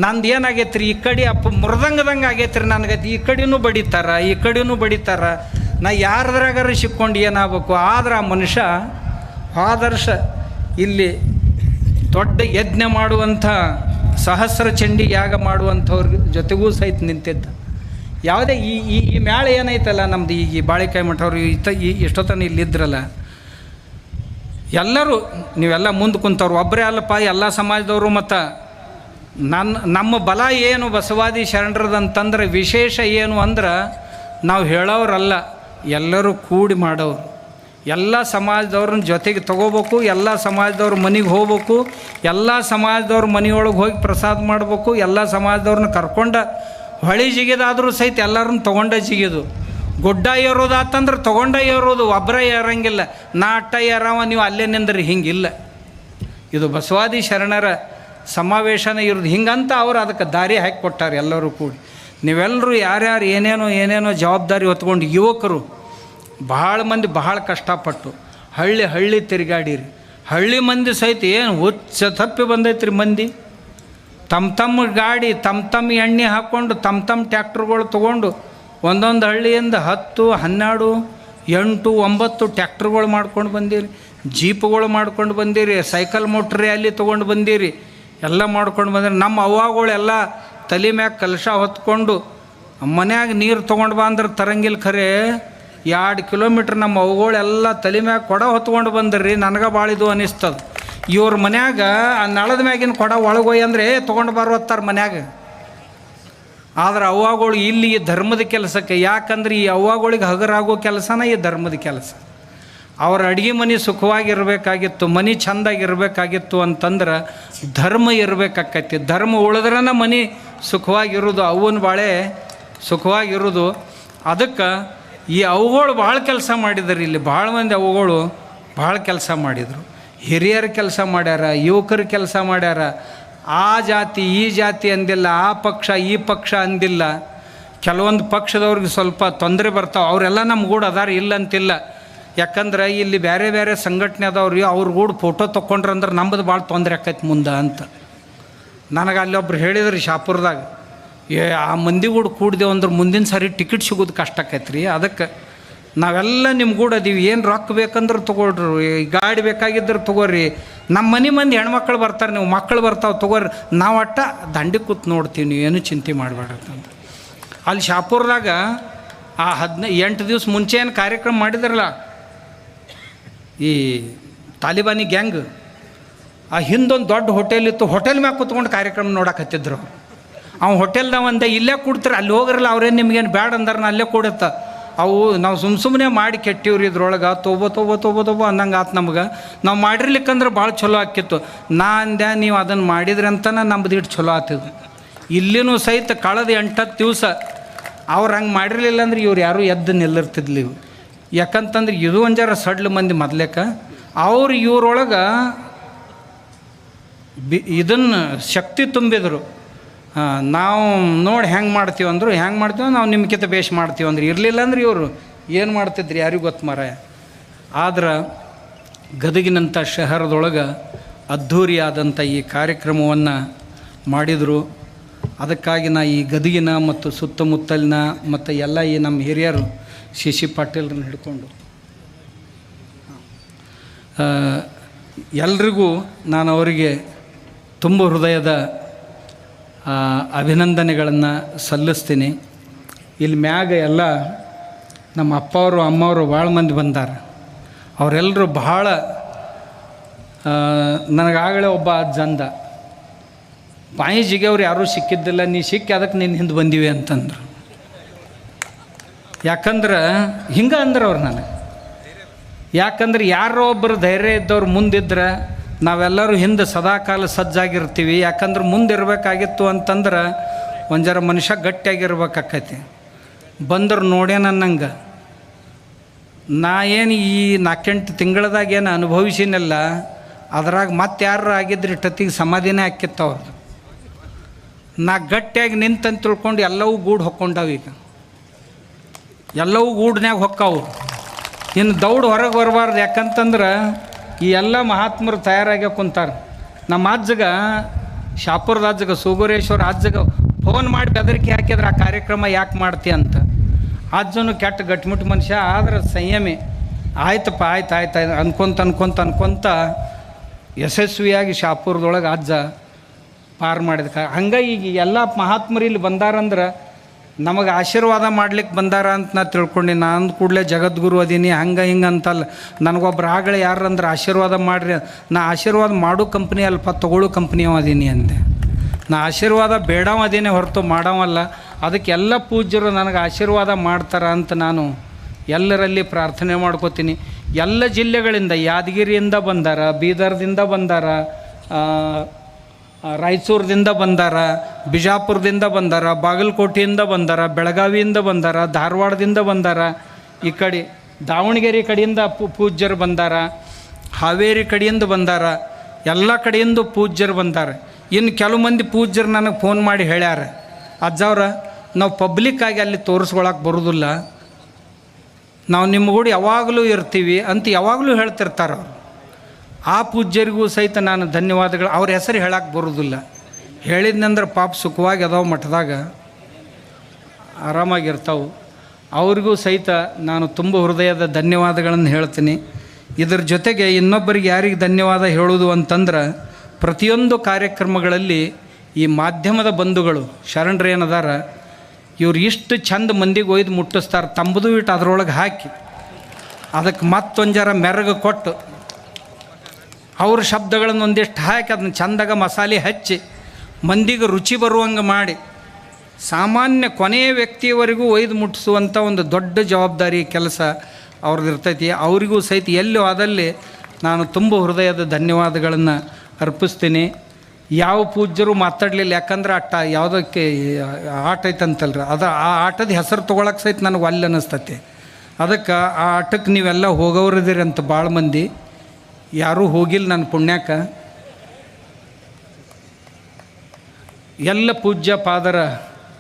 ನಂದು ಏನಾಗೈತೆ ರೀ, ಈ ಕಡೆ ಮೃದಂಗದಂಗೆ ಆಗೈತೆ ರೀ ನನಗೆ. ಈ ಕಡೆನೂ ಬಡಿತಾರ, ನಾ ಯಾರದ್ರಾಗಾರ ಸಿಕ್ಕೊಂಡು ಏನಾಗಬೇಕು. ಆದ್ರೆ ಆ ಮನುಷ್ಯ ಆದರ್ಶ ಇಲ್ಲಿ ದೊಡ್ಡ ಯಜ್ಞ ಮಾಡುವಂಥ ಸಹಸ್ರ ಚಂಡಿ ಯಾಗ ಮಾಡುವಂಥವ್ರ ಜೊತೆಗೂ ಸಹಿತ ನಿಂತಿದ್ದ. ಯಾವುದೇ ಈ ಮೇಳ ಏನೈತಲ್ಲ ನಮ್ದು, ಈ ಬಾಳಿಕಾಯಿ ಮಠವ್ರು ಎಷ್ಟೊತ್ತನ ಇಲ್ಲಿದ್ರಲ್ಲ, ಎಲ್ಲರೂ ನೀವೆಲ್ಲ ಮುಂದೆ ಕುಂತವ್ರು, ಒಬ್ಬರೇ ಅಲ್ಲಪ್ಪ, ಎಲ್ಲ ಸಮಾಜದವರು. ಮತ್ತು ನಮ್ಮ ಬಲ ಏನು ಬಸವಾದಿ ಶರಣರದಂತಂದ್ರೆ ವಿಶೇಷ ಏನು ಅಂದ್ರೆ, ನಾವು ಹೇಳೋರಲ್ಲ, ಎಲ್ಲರೂ ಕೂಡಿ ಮಾಡೋರು. ಎಲ್ಲ ಸಮಾಜದವ್ರನ್ನ ಜೊತೆಗೆ ತಗೋಬೇಕು, ಎಲ್ಲ ಸಮಾಜದವ್ರ ಮನೆಗೆ ಹೋಗ್ಬೇಕು, ಎಲ್ಲ ಸಮಾಜದವ್ರ ಮನೆಯೊಳಗೆ ಹೋಗಿ ಪ್ರಸಾದ ಮಾಡಬೇಕು, ಎಲ್ಲ ಸಮಾಜದವ್ರನ್ನ ಕರ್ಕೊಂಡ ಹೊಳಿ ಜಿಗಿದಾದರೂ ಸಹಿತ ಎಲ್ಲರನ್ನ ತೊಗೊಂಡ ಜಿಗಿದು. ಗುಡ್ಡ ಏರೋದಾತಂದ್ರೆ ತೊಗೊಂಡ ಏರೋದು, ಒಬ್ಬರ ಏರಂಗಿಲ್ಲ. ನಾ ಅಟ್ಟ ಏರವ, ನೀವು ಅಲ್ಲೇ ನಿಂದ್ರಿ, ಹಿಂಗಿಲ್ಲ. ಇದು ಬಸವಾದಿ ಶರಣರ ಸಮಾವೇಶನ ಇರೋದು ಹಿಂಗಂತ ಅವರು ಅದಕ್ಕೆ ದಾರಿ ಹಾಕಿ ಕೊಟ್ಟಾರೆ. ಎಲ್ಲರೂ ಕೂಡಿ ನೀವೆಲ್ಲರೂ ಯಾರ್ಯಾರು ಏನೇನೋ ಜವಾಬ್ದಾರಿ ಹೊತ್ಕೊಂಡು, ಯುವಕರು ಭಾಳ ಮಂದಿ ಭಾಳ ಕಷ್ಟಪಟ್ಟು ಹಳ್ಳಿ ತಿರುಗಾಡಿರಿ. ಹಳ್ಳಿ ಮಂದಿ ಸಹಿತ ಏನು ಹುಚ್ಚ ತಪ್ಪಿ ಬಂದೈತ್ರಿ ಮಂದಿ. ತಮ್ಮ ಗಾಡಿ, ತಮ್ಮ ಎಣ್ಣೆ ಹಾಕ್ಕೊಂಡು, ತಮ್ಮ ಟ್ಯಾಕ್ಟ್ರುಗಳು ತೊಗೊಂಡು ಒಂದೊಂದು ಹಳ್ಳಿಯಿಂದ 10, 12, 8, 9 ಟ್ಯಾಕ್ಟ್ರುಗಳು ಮಾಡ್ಕೊಂಡು ಬಂದಿರಿ, ಜೀಪ್ಗಳು ಮಾಡ್ಕೊಂಡು ಬಂದಿರಿ, ಸೈಕಲ್ ಮೋಟ್ರ್ ರ್ಯಾಲಿ ತೊಗೊಂಡು ಬಂದಿರಿ, ಎಲ್ಲ ಮಾಡ್ಕೊಂಡು ಬಂದಿರಿ. ನಮ್ಮ ಅವ್ವಗಳೆಲ್ಲ ತಲೆ ಮ್ಯಾಗ ಕಲಶ ಹೊತ್ಕೊಂಡು ಮನ್ಯಾಗ ನೀರು ತೊಗೊಂಡು ಬಾ ಅಂದ್ರೆ ತರಂಗಿಲ್ಲ. ಖರೆ 2 ಕಿಲೋಮೀಟ್ರ್ ನಮ್ಮ ಅವುಗಳೆಲ್ಲ ತಲೆ ಮ್ಯಾಗ ಕೊಡ ಹೊತ್ಕೊಂಡು ಬಂದ್ರಿ. ನನಗೆ ಭಾಳಿದು ಅನಿಸ್ತದೆ. ಇವ್ರ ಮನ್ಯಾಗ ಆ ನಳದ ಮ್ಯಾಗಿನ ಕೊಡ ಒಳಗೋಯ್ ಅಂದರೆ ತೊಗೊಂಡು ಬರೋತ್ತಾರೆ ಮನ್ಯಾಗ. ಆದ್ರೆ ಅವ್ವಗಳು ಇಲ್ಲಿ ಈ ಧರ್ಮದ ಕೆಲಸಕ್ಕೆ, ಯಾಕಂದ್ರೆ ಈ ಅವ್ವಗಳಿಗೆ ಹಗರಾಗೋ ಕೆಲಸನ ಈ ಧರ್ಮದ ಕೆಲಸ. ಅವ್ರ ಅಡುಗೆ ಮನೆ ಸುಖವಾಗಿರ್ಬೇಕಾಗಿತ್ತು, ಮನೆ ಚೆಂದಾಗಿರ್ಬೇಕಾಗಿತ್ತು ಅಂತಂದ್ರೆ ಧರ್ಮ ಇರಬೇಕಾಕೈತಿ. ಧರ್ಮ ಉಳಿದ್ರನ ಮನೆ ಸುಖವಾಗಿರೋದು, ಅವ್ವನ ಬಾಳೆ ಸುಖವಾಗಿರೋದು. ಅದಕ್ಕೆ ಈ ಅವುಗಳು ಭಾಳ ಕೆಲಸ ಮಾಡಿದ್ರು. ಇಲ್ಲಿ ಭಾಳ ಮಂದಿ ಅವುಗಳು ಭಾಳ ಕೆಲಸ ಮಾಡಿದರು. ಹಿರಿಯರ ಕೆಲಸ ಮಾಡ್ಯಾರ, ಯುವಕರ ಕೆಲಸ ಮಾಡ್ಯಾರ. ಆ ಜಾತಿ ಈ ಜಾತಿ ಅಂದಿಲ್ಲ, ಆ ಪಕ್ಷ ಈ ಪಕ್ಷ ಅಂದಿಲ್ಲ. ಕೆಲವೊಂದು ಪಕ್ಷದವ್ರಿಗೆ ಸ್ವಲ್ಪ ತೊಂದರೆ ಬರ್ತಾವೆ, ಅವರೆಲ್ಲ ನಮ್ಮ ಗೂಡು ಅದಾರ, ಇಲ್ಲ ಅಂತಿಲ್ಲ. ಯಾಕಂದ್ರೆ ಇಲ್ಲಿ ಬೇರೆ ಬೇರೆ ಸಂಘಟನೆ ಅದಾವ್ರಿ, ಅವ್ರ ಗೂಡು ಫೋಟೋ ತೊಗೊಂಡ್ರಂದ್ರೆ ನಮ್ಮದು ಭಾಳ ತೊಂದರೆ ಆಕೈತಿ ಮುಂದೆ ಅಂತ. ನನಗೆ ಅಲ್ಲೊಬ್ರು ಹೇಳಿದ್ರಿ ಶಾಪುರದಾಗ, ಆ ಮಂದಿ ಗೂಡು ಕೂಡಿದೆವು ಅಂದ್ರೆ ಮುಂದಿನ ಸಾರಿ ಟಿಕೆಟ್ ಸಿಗೋದು ಕಷ್ಟ ಆಕೈತ್ರಿ. ಅದಕ್ಕೆ ನಾವೆಲ್ಲ ನಿಮ್ಮ ಗೂಡು ಅದೀವಿ, ಏನು ರೊಕ್ಕ ಬೇಕಂದ್ರೆ ತೊಗೊಳ್ರಿ, ಗಾಡಿ ಬೇಕಾಗಿದ್ರೆ ತೊಗೋರಿ. ನಮ್ಮ ಮನೆ ಮಂದಿ ಹೆಣ್ಮಕ್ಳು ಬರ್ತಾರೆ, ನೀವು ಮಕ್ಕಳು ಬರ್ತಾವೆ ತೊಗೋರಿ, ನಾವು ಅಟ್ಟ ದಂಡಿ ಕೂತ್ ನೋಡ್ತೀವಿ, ನೀವು ಏನು ಚಿಂತೆ ಮಾಡಬೇಡಂತ. ಅಲ್ಲಿ ಶಾಪುರದಾಗ ಆ 8 ದಿವಸ ಮುಂಚೆ ಏನು ಕಾರ್ಯಕ್ರಮ ಮಾಡಿದ್ರಲ್ಲ ಈ ತಾಲಿಬಾನಿ ಗ್ಯಾಂಗ್, ಆ ಹಿಂದೊಂದು ದೊಡ್ಡ ಹೋಟೆಲ್ ಇತ್ತು, ಹೋಟೆಲ್ ಮ್ಯಾಗ ಕೂತ್ಕೊಂಡು ಕಾರ್ಯಕ್ರಮ ನೋಡಕತ್ತಿದ್ರು. ಅವ್ನು ಹೋಟೆಲ್ದಾಗ ಒಂದೇ ಇಲ್ಲೇ ಕೊಡ್ತಾರೆ, ಅಲ್ಲಿ ಹೋಗಿರಲ್ಲ, ಅವ್ರೇನು ನಿಮ್ಗೇನು ಬ್ಯಾಡ ಅಂದಾರನ ಅಲ್ಲೇ ಕೊಡುತ್ತೆ. ಅವು ನಾವು ಸುಮ್ಮನೆ ಮಾಡಿ ಕೆಟ್ಟಿವ್ರಿ, ಇದ್ರೊಳಗೆ ತೊಬೋ ಅನ್ನಂಗೆ ಆತು ನಮ್ಗೆ. ನಾವು ಮಾಡಿರ್ಲಿಕ್ಕಂದ್ರೆ ಭಾಳ ಚಲೋ ಆಕಿತ್ತು. ನಾ ಅಂದೆ, ನೀವು ಅದನ್ನು ಮಾಡಿದ್ರಿ ಅಂತನ ನಮ್ದು ಇಟ್ಟು ಚಲೋ ಆಗ್ತಿದ್ದು. ಇಲ್ಲಿನೂ ಸಹಿತ ಕಳೆದ 8-10 ದಿವಸ ಅವ್ರು ಹಂಗೆ ಮಾಡಿರಲಿಲ್ಲ ಅಂದ್ರೆ ಇವ್ರು ಯಾರೂ ಎದ್ದು ನಿಲ್ಲಿರ್ತಿದ್ಲಿ ಇವು. ಯಾಕಂತಂದ್ರೆ ಇದು ಒಂಜಾರ ಸಡ್ಲು ಮಂದಿ ಮೊದ್ಲೇಕ ಅವ್ರು ಇವ್ರೊಳಗೆ ಇದನ್ನು ಶಕ್ತಿ ತುಂಬಿದರು. ನಾವು ನೋಡಿ ಹೆಂಗೆ ಮಾಡ್ತೀವಿ ಅಂದರು, ಹೆಂಗೆ ಮಾಡ್ತೀವಿ ನಾವು ನಿಮ್ಗಿಂತ ಬೇಷ್ ಮಾಡ್ತೀವಿ ಅಂದ್ರೆ. ಇರಲಿಲ್ಲ ಅಂದ್ರೆ ಇವರು ಏನು ಮಾಡ್ತಿದ್ರಿ ಯಾರಿಗೂ ಗೊತ್ತು ಮಾರಾಯ. ಆದ್ರೆ ಗದಗಿನಂಥ ಶಹರದೊಳಗೆ ಅದ್ಧೂರಿಯಾದಂಥ ಈ ಕಾರ್ಯಕ್ರಮವನ್ನು ಮಾಡಿದರು. ಅದಕ್ಕಾಗಿ ನಾ ಈ ಗದಗಿನ ಮತ್ತು ಸುತ್ತಮುತ್ತಲಿನ ಮತ್ತು ಎಲ್ಲ ಈ ನಮ್ಮ ಹಿರಿಯರು ಶಿಶಿ ಪಾಟೀಲ್ರನ್ನ ಹಿಡ್ಕೊಂಡು ಎಲ್ರಿಗೂ ನಾನು ಅವರಿಗೆ ತುಂಬ ಹೃದಯದ ಅಭಿನಂದನೆಗಳನ್ನು ಸಲ್ಲಿಸ್ತೀನಿ. ಇಲ್ಲಿ ಮ್ಯಾಗ ಎಲ್ಲ ನಮ್ಮ ಅಪ್ಪವರು ಅಮ್ಮವರು ಭಾಳ ಮಂದಿ ಬಂದಾರ. ಅವರೆಲ್ಲರೂ ಭಾಳ ನನಗಾಗಲೇ ಒಬ್ಬ ಅಜ್ಜಂದ ಬಾಯಿ ಜಿಗೆಯವ್ರು ಯಾರೂ ಸಿಕ್ಕಿದ್ದಿಲ್ಲ, ನೀ ಸಿಕ್ಕಿ ಅದಕ್ಕೆ ನಿನ್ನ ಹಿಂದೆ ಬಂದಿವೆ ಅಂತಂದ್ರು. ಯಾಕಂದ್ರೆ ಹಿಂಗೆ ಅಂದ್ರೆ ಅವ್ರು ನನಗೆ, ಯಾಕಂದ್ರೆ ಯಾರೋ ಒಬ್ಬರು ಧೈರ್ಯ ಇದ್ದವ್ರು ಮುಂದಿದ್ರೆ ನಾವೆಲ್ಲರೂ ಹಿಂದೆ ಸದಾಕಾಲ ಸಜ್ಜಾಗಿರ್ತೀವಿ. ಯಾಕಂದ್ರೆ ಮುಂದಿರಬೇಕಾಗಿತ್ತು ಅಂತಂದ್ರೆ ಒಂದು ಜರ ಮನುಷ್ಯ ಗಟ್ಟಿಯಾಗಿರ್ಬೇಕಾಕೈತಿ. ಬಂದರು ನೋಡ್ಯ ನನ್ನಂಗೆ ನಾ ಏನು ಈ 4-8 ತಿಂಗಳದಾಗ ಏನು ಅನುಭವಿಸಿನಲ್ಲ, ಅದ್ರಾಗ ಮತ್ತೆ ಯಾರು ಆಗಿದ್ರೆ ಇಷ್ಟೊತ್ತಿಗೆ ಸಮಾಧಿನೇ ಹಾಕಿತ್ತವ್ರದ್ದು. ನಾ ಗಟ್ಟಿಯಾಗಿ ನಿಂತಂತ ತಿಳ್ಕೊಂಡು ಎಲ್ಲವೂ ಗೂಡು ಹೊಕ್ಕೊಂಡಾವ. ಈಗ ಎಲ್ಲವೂ ಗೂಡ್ನ್ಯಾಗ ಹೊಕ್ಕಾವು. ಇನ್ನು ದೌಡ್ ಹೊರಗೆ ಬರಬಾರ್ದು. ಯಾಕಂತಂದ್ರೆ ಈ ಎಲ್ಲ ಮಹಾತ್ಮರು ತಯಾರಾಗಿ ಕುಂತಾರೆ. ನಮ್ಮ ಅಜ್ಜಗ ಶಾಪುರದ ಅಜ್ಜಗ ಸೂಗೂರೇಶ್ವರ ಅಜ್ಜಗ ಫೋನ್ ಮಾಡಿ ಬೆದರಿಕೆ ಹಾಕಿದ್ರೆ ಆ ಕಾರ್ಯಕ್ರಮ ಯಾಕೆ ಮಾಡ್ತಿ ಅಂತ. ಅಜ್ಜನು ಕೆಟ್ಟ ಗಟ್ಟಿಮುಟ್ಟು ಮನುಷ್ಯ, ಆದ್ರೆ ಸಂಯಮಿ. ಆಯ್ತಪ್ಪ ಆಯ್ತು ಅನ್ಕೊಂತ ಯಶಸ್ವಿಯಾಗಿ ಶಾಪುರದೊಳಗೆ ಅಜ್ಜ ಪಾರು ಮಾಡಿದ. ಹಂಗೆ ಈಗ ಎಲ್ಲ ಮಹಾತ್ಮರು ಇಲ್ಲಿ ಬಂದಾರಂದ್ರೆ ನಮಗೆ ಆಶೀರ್ವಾದ ಮಾಡ್ಲಿಕ್ಕೆ ಬಂದಾರ ಅಂತ ನಾ ತಿಳ್ಕೊಂಡು ನಾನು ಕೂಡಲೇ ಜಗದ್ಗುರು ಅದೀನಿ ಹಂಗೆ ಹಿಂಗೆ ಅಂತಲ್ಲ. ನನಗೊಬ್ಬರು ಆಗಲೇ ಯಾರಂದ್ರೆ ಆಶೀರ್ವಾದ ಮಾಡಿರಿ, ನಾ ಆಶೀರ್ವಾದ ಮಾಡೋ ಕಂಪ್ನಿ ಅಲ್ಪ ತೊಗೊಳ್ಳೋ ಕಂಪ್ನಿಯವ ಅದೀನಿ ಅಂದೆ. ನಾ ಆಶೀರ್ವಾದ ಬೇಡವ ಅದೀನಿ ಹೊರತು ಮಾಡವಲ್ಲ. ಅದಕ್ಕೆ ಎಲ್ಲ ಪೂಜ್ಯರು ನನಗೆ ಆಶೀರ್ವಾದ ಮಾಡ್ತಾರ ಅಂತ ನಾನು ಎಲ್ಲರಲ್ಲಿ ಪ್ರಾರ್ಥನೆ ಮಾಡ್ಕೋತೀನಿ. ಎಲ್ಲ ಜಿಲ್ಲೆಗಳಿಂದ, ಯಾದಗಿರಿಯಿಂದ ಬಂದಾರ, ಬೀದರ್ದಿಂದ ಬಂದಾರ, ರಾಯಚೂರದಿಂದ ಬಂದಾರ, ಬಿಜಾಪುರದಿಂದ ಬಂದಾರ, ಬಾಗಲಕೋಟೆಯಿಂದ ಬಂದಾರ, ಬೆಳಗಾವಿಯಿಂದ ಬಂದಾರ, ಧಾರವಾಡದಿಂದ ಬಂದಾರ, ಈ ಕಡೆ ದಾವಣಗೆರೆ ಕಡೆಯಿಂದ ಪೂಜ್ಯರು ಬಂದಾರ, ಹಾವೇರಿ ಕಡೆಯಿಂದ ಬಂದಾರ, ಎಲ್ಲ ಕಡೆಯಿಂದ ಪೂಜ್ಯರು ಬಂದಾರ. ಇನ್ನು ಕೆಲವು ಮಂದಿ ಪೂಜ್ಯರು ನನಗೆ ಫೋನ್ ಮಾಡಿ ಹೇಳ್ಯಾರ, ಅಜ್ಜವ್ರ ನಾವು ಪಬ್ಲಿಕ್ಕಾಗಿ ಅಲ್ಲಿ ತೋರಿಸ್ಕೊಳಕ್ಕೆ ಬರೋದಿಲ್ಲ, ನಾವು ನಿಮ್ಮ ಕೂಡ ಯಾವಾಗಲೂ ಇರ್ತೀವಿ ಅಂತ ಯಾವಾಗಲೂ ಹೇಳ್ತಿರ್ತಾರೆ ಅವರು. ಆ ಪೂಜ್ಯರಿಗೂ ಸಹಿತ ನಾನು ಧನ್ಯವಾದಗಳು. ಅವ್ರ ಹೆಸರು ಹೇಳಕ್ಕೆ ಬರೋದಿಲ್ಲ. ಹೇಳಿದ್ನಂದ್ರೆ ಪಾಪ ಸುಖವಾಗಿ ಅದಾವ, ಮಠದಾಗ ಆರಾಮಾಗಿರ್ತಾವೆ. ಅವ್ರಿಗೂ ಸಹಿತ ನಾನು ತುಂಬ ಹೃದಯದ ಧನ್ಯವಾದಗಳನ್ನು ಹೇಳ್ತೀನಿ. ಇದರ ಜೊತೆಗೆ ಇನ್ನೊಬ್ಬರಿಗೆ ಯಾರಿಗೆ ಧನ್ಯವಾದ ಹೇಳೋದು ಅಂತಂದ್ರೆ, ಪ್ರತಿಯೊಂದು ಕಾರ್ಯಕ್ರಮಗಳಲ್ಲಿ ಈ ಮಾಧ್ಯಮದ ಬಂಧುಗಳು ಶರಣರು ಏನದಾರ, ಇವ್ರು ಇಷ್ಟು ಚಂದ ಮಂದಿಗೆ ಒಯ್ದು ಮುಟ್ಟಿಸ್ತಾರೆ. ತಂಬುದು ಇಟ್ಟು ಅದರೊಳಗೆ ಹಾಕಿ ಅದಕ್ಕೆ ಮತ್ತೊಂದು ಜರ ಮೆರಗು ಕೊಟ್ಟು ಅವ್ರ ಶಬ್ದಗಳನ್ನು ಒಂದಿಷ್ಟು ಹಾಕಿ ಅದನ್ನ ಚಂದಾಗ ಮಸಾಲೆ ಹಚ್ಚಿ ಮಂದಿಗೆ ರುಚಿ ಬರುವಂಗೆ ಮಾಡಿ ಸಾಮಾನ್ಯ ಕೊನೆಯ ವ್ಯಕ್ತಿಯವರೆಗೂ ಒಯ್ದು ಮುಟ್ಟಿಸುವಂಥ ಒಂದು ದೊಡ್ಡ ಜವಾಬ್ದಾರಿ ಕೆಲಸ ಅವ್ರದ್ದು ಇರ್ತೈತಿ. ಅವರಿಗೂ ಸಹಿತ ಎಲ್ಲಿ ಆದಲ್ಲಿ ನಾನು ತುಂಬ ಹೃದಯದ ಧನ್ಯವಾದಗಳನ್ನು ಅರ್ಪಿಸ್ತೀನಿ. ಯಾವ ಪೂಜ್ಯರು ಮಾತಾಡಲಿಲ್ಲ, ಯಾಕಂದ್ರೆ ಯಾವುದಕ್ಕೆ ಆಟ ಐತಂತಲ್ರಿ, ಆ ಆಟದ ಹೆಸರು ತೊಗೊಳಕ್ಕೆ ಸಹಿತ ನನಗೆ ಅಲ್ಲಿ ಅನ್ನಿಸ್ತೈತಿ. ಅದಕ್ಕೆ ಆ ಆಟಕ್ಕೆ ನೀವೆಲ್ಲ ಹೋಗೋರಿದ್ದೀರಿ ಅಂತ ಭಾಳ ಮಂದಿ, ಯಾರೂ ಹೋಗಿಲ್ಲ ನನ್ನ ಪುಣ್ಯಕ್ಕೆ. ಎಲ್ಲ ಪೂಜ್ಯ ಪಾದರ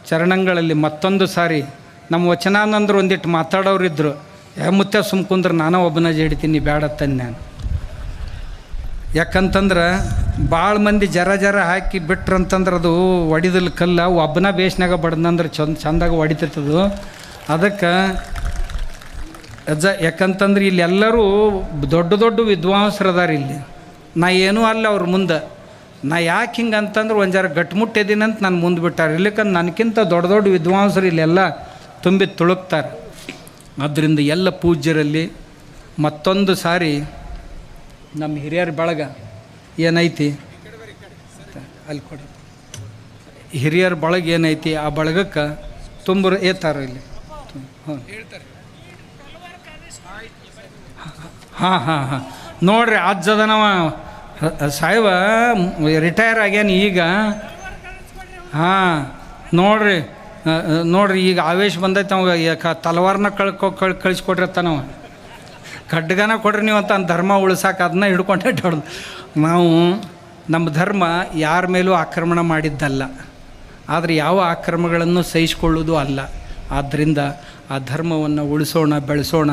ಚರಣಗಳಲ್ಲಿ ಮತ್ತೊಂದು ಸಾರಿ ನಮ್ಮ ವಚನಾನಂದರು ಒಂದಿಟ್ಟು ಮಾತಾಡೋರಿದ್ದರು, ಮುತ್ತೆ ಸುಮ್ಕುಂದ್ರೆ ನಾನು ಒಬ್ಬನ ಜಡಿತೀನಿ ಬೇಡತ್ತಂದು ನಾನು. ಯಾಕಂತಂದ್ರೆ ಭಾಳ ಮಂದಿ ಜರ ಹಾಕಿ ಬಿಟ್ರಂತಂದ್ರೆ ಅದು ಒಡಿದಲ್ಲಿ ಕಲ್ಲ ಒಬ್ಬನ ಬೇಸ್ನಾಗ ಬಡ್ದಂದ್ರೆ ಚಂದಾಗ ಹೊಡಿತೈತದು. ಅದಕ್ಕೆ ಅಜ್ಜ, ಯಾಕಂತಂದ್ರೆ ಇಲ್ಲಿ ಎಲ್ಲರೂ ದೊಡ್ಡ ವಿದ್ವಾಂಸರು ಅದಾರ ಇಲ್ಲಿ. ನಾ ಏನೂ ಅಲ್ಲ ಅವ್ರ ಮುಂದೆ. ನಾ ಯಾಕೆ ಹಿಂಗೆ ಅಂತಂದ್ರೆ ಒಂದು ಜರ ಗಟ್ಮುಟ್ಟಿದ್ದೀನಂತ ನಾನು ಮುಂದೆ ಬಿಟ್ಟಾರೆ. ಇಲ್ಲಕ್ಕಂದ್ರೆ ನನಗಿಂತ ದೊಡ್ಡ ವಿದ್ವಾಂಸರು ಇಲ್ಲೆಲ್ಲ ತುಂಬಿ ತುಳುಕ್ತಾರೆ. ಆದ್ದರಿಂದ ಎಲ್ಲ ಪೂಜ್ಯರಲ್ಲಿ ಮತ್ತೊಂದು ಸಾರಿ ನಮ್ಮ ಹಿರಿಯರ ಬಳಗ ಏನೈತಿ ಅಲ್ಲಿ ಕೊಡಿ, ಹಿರಿಯರ ಬಳಗ ಏನೈತಿ ಆ ಬಳಗಕ್ಕೆ ತುಂಬ ಏತಾರ ಇಲ್ಲಿ. ಹಾಂ ನೋಡ್ರಿ, ಅಜ್ಜದನವ ಸಾಹೇಬ ರಿಟೈರ್ ಆಗ್ಯಾನ ಈಗ. ಹಾಂ ನೋಡ್ರಿ ಈಗ ಆವೇಶ ಬಂದೈತೆ ಅವಾಗ. ತಲವಾರನ ಕಳಿಸ್ಕೊಟ್ರತ್ತನವ, ಖಡ್ಗನ ಕೊಡ್ರಿ ನೀವು ಅಂತ ಧರ್ಮ ಉಳಿಸಾಕ ಅದನ್ನ ಹಿಡ್ಕೊಂಡೆ ಹೊಡೆದು. ನಾವು ನಮ್ಮ ಧರ್ಮ ಯಾರ ಮೇಲೂ ಆಕ್ರಮಣ ಮಾಡಿದ್ದಲ್ಲ, ಆದರೆ ಯಾವ ಆಕ್ರಮಣಗಳನ್ನು ಸಹಿಸಿಕೊಳ್ಳೋದು ಅಲ್ಲ. ಆದ್ದರಿಂದ ಆ ಧರ್ಮವನ್ನು ಉಳಿಸೋಣ, ಬೆಳೆಸೋಣ.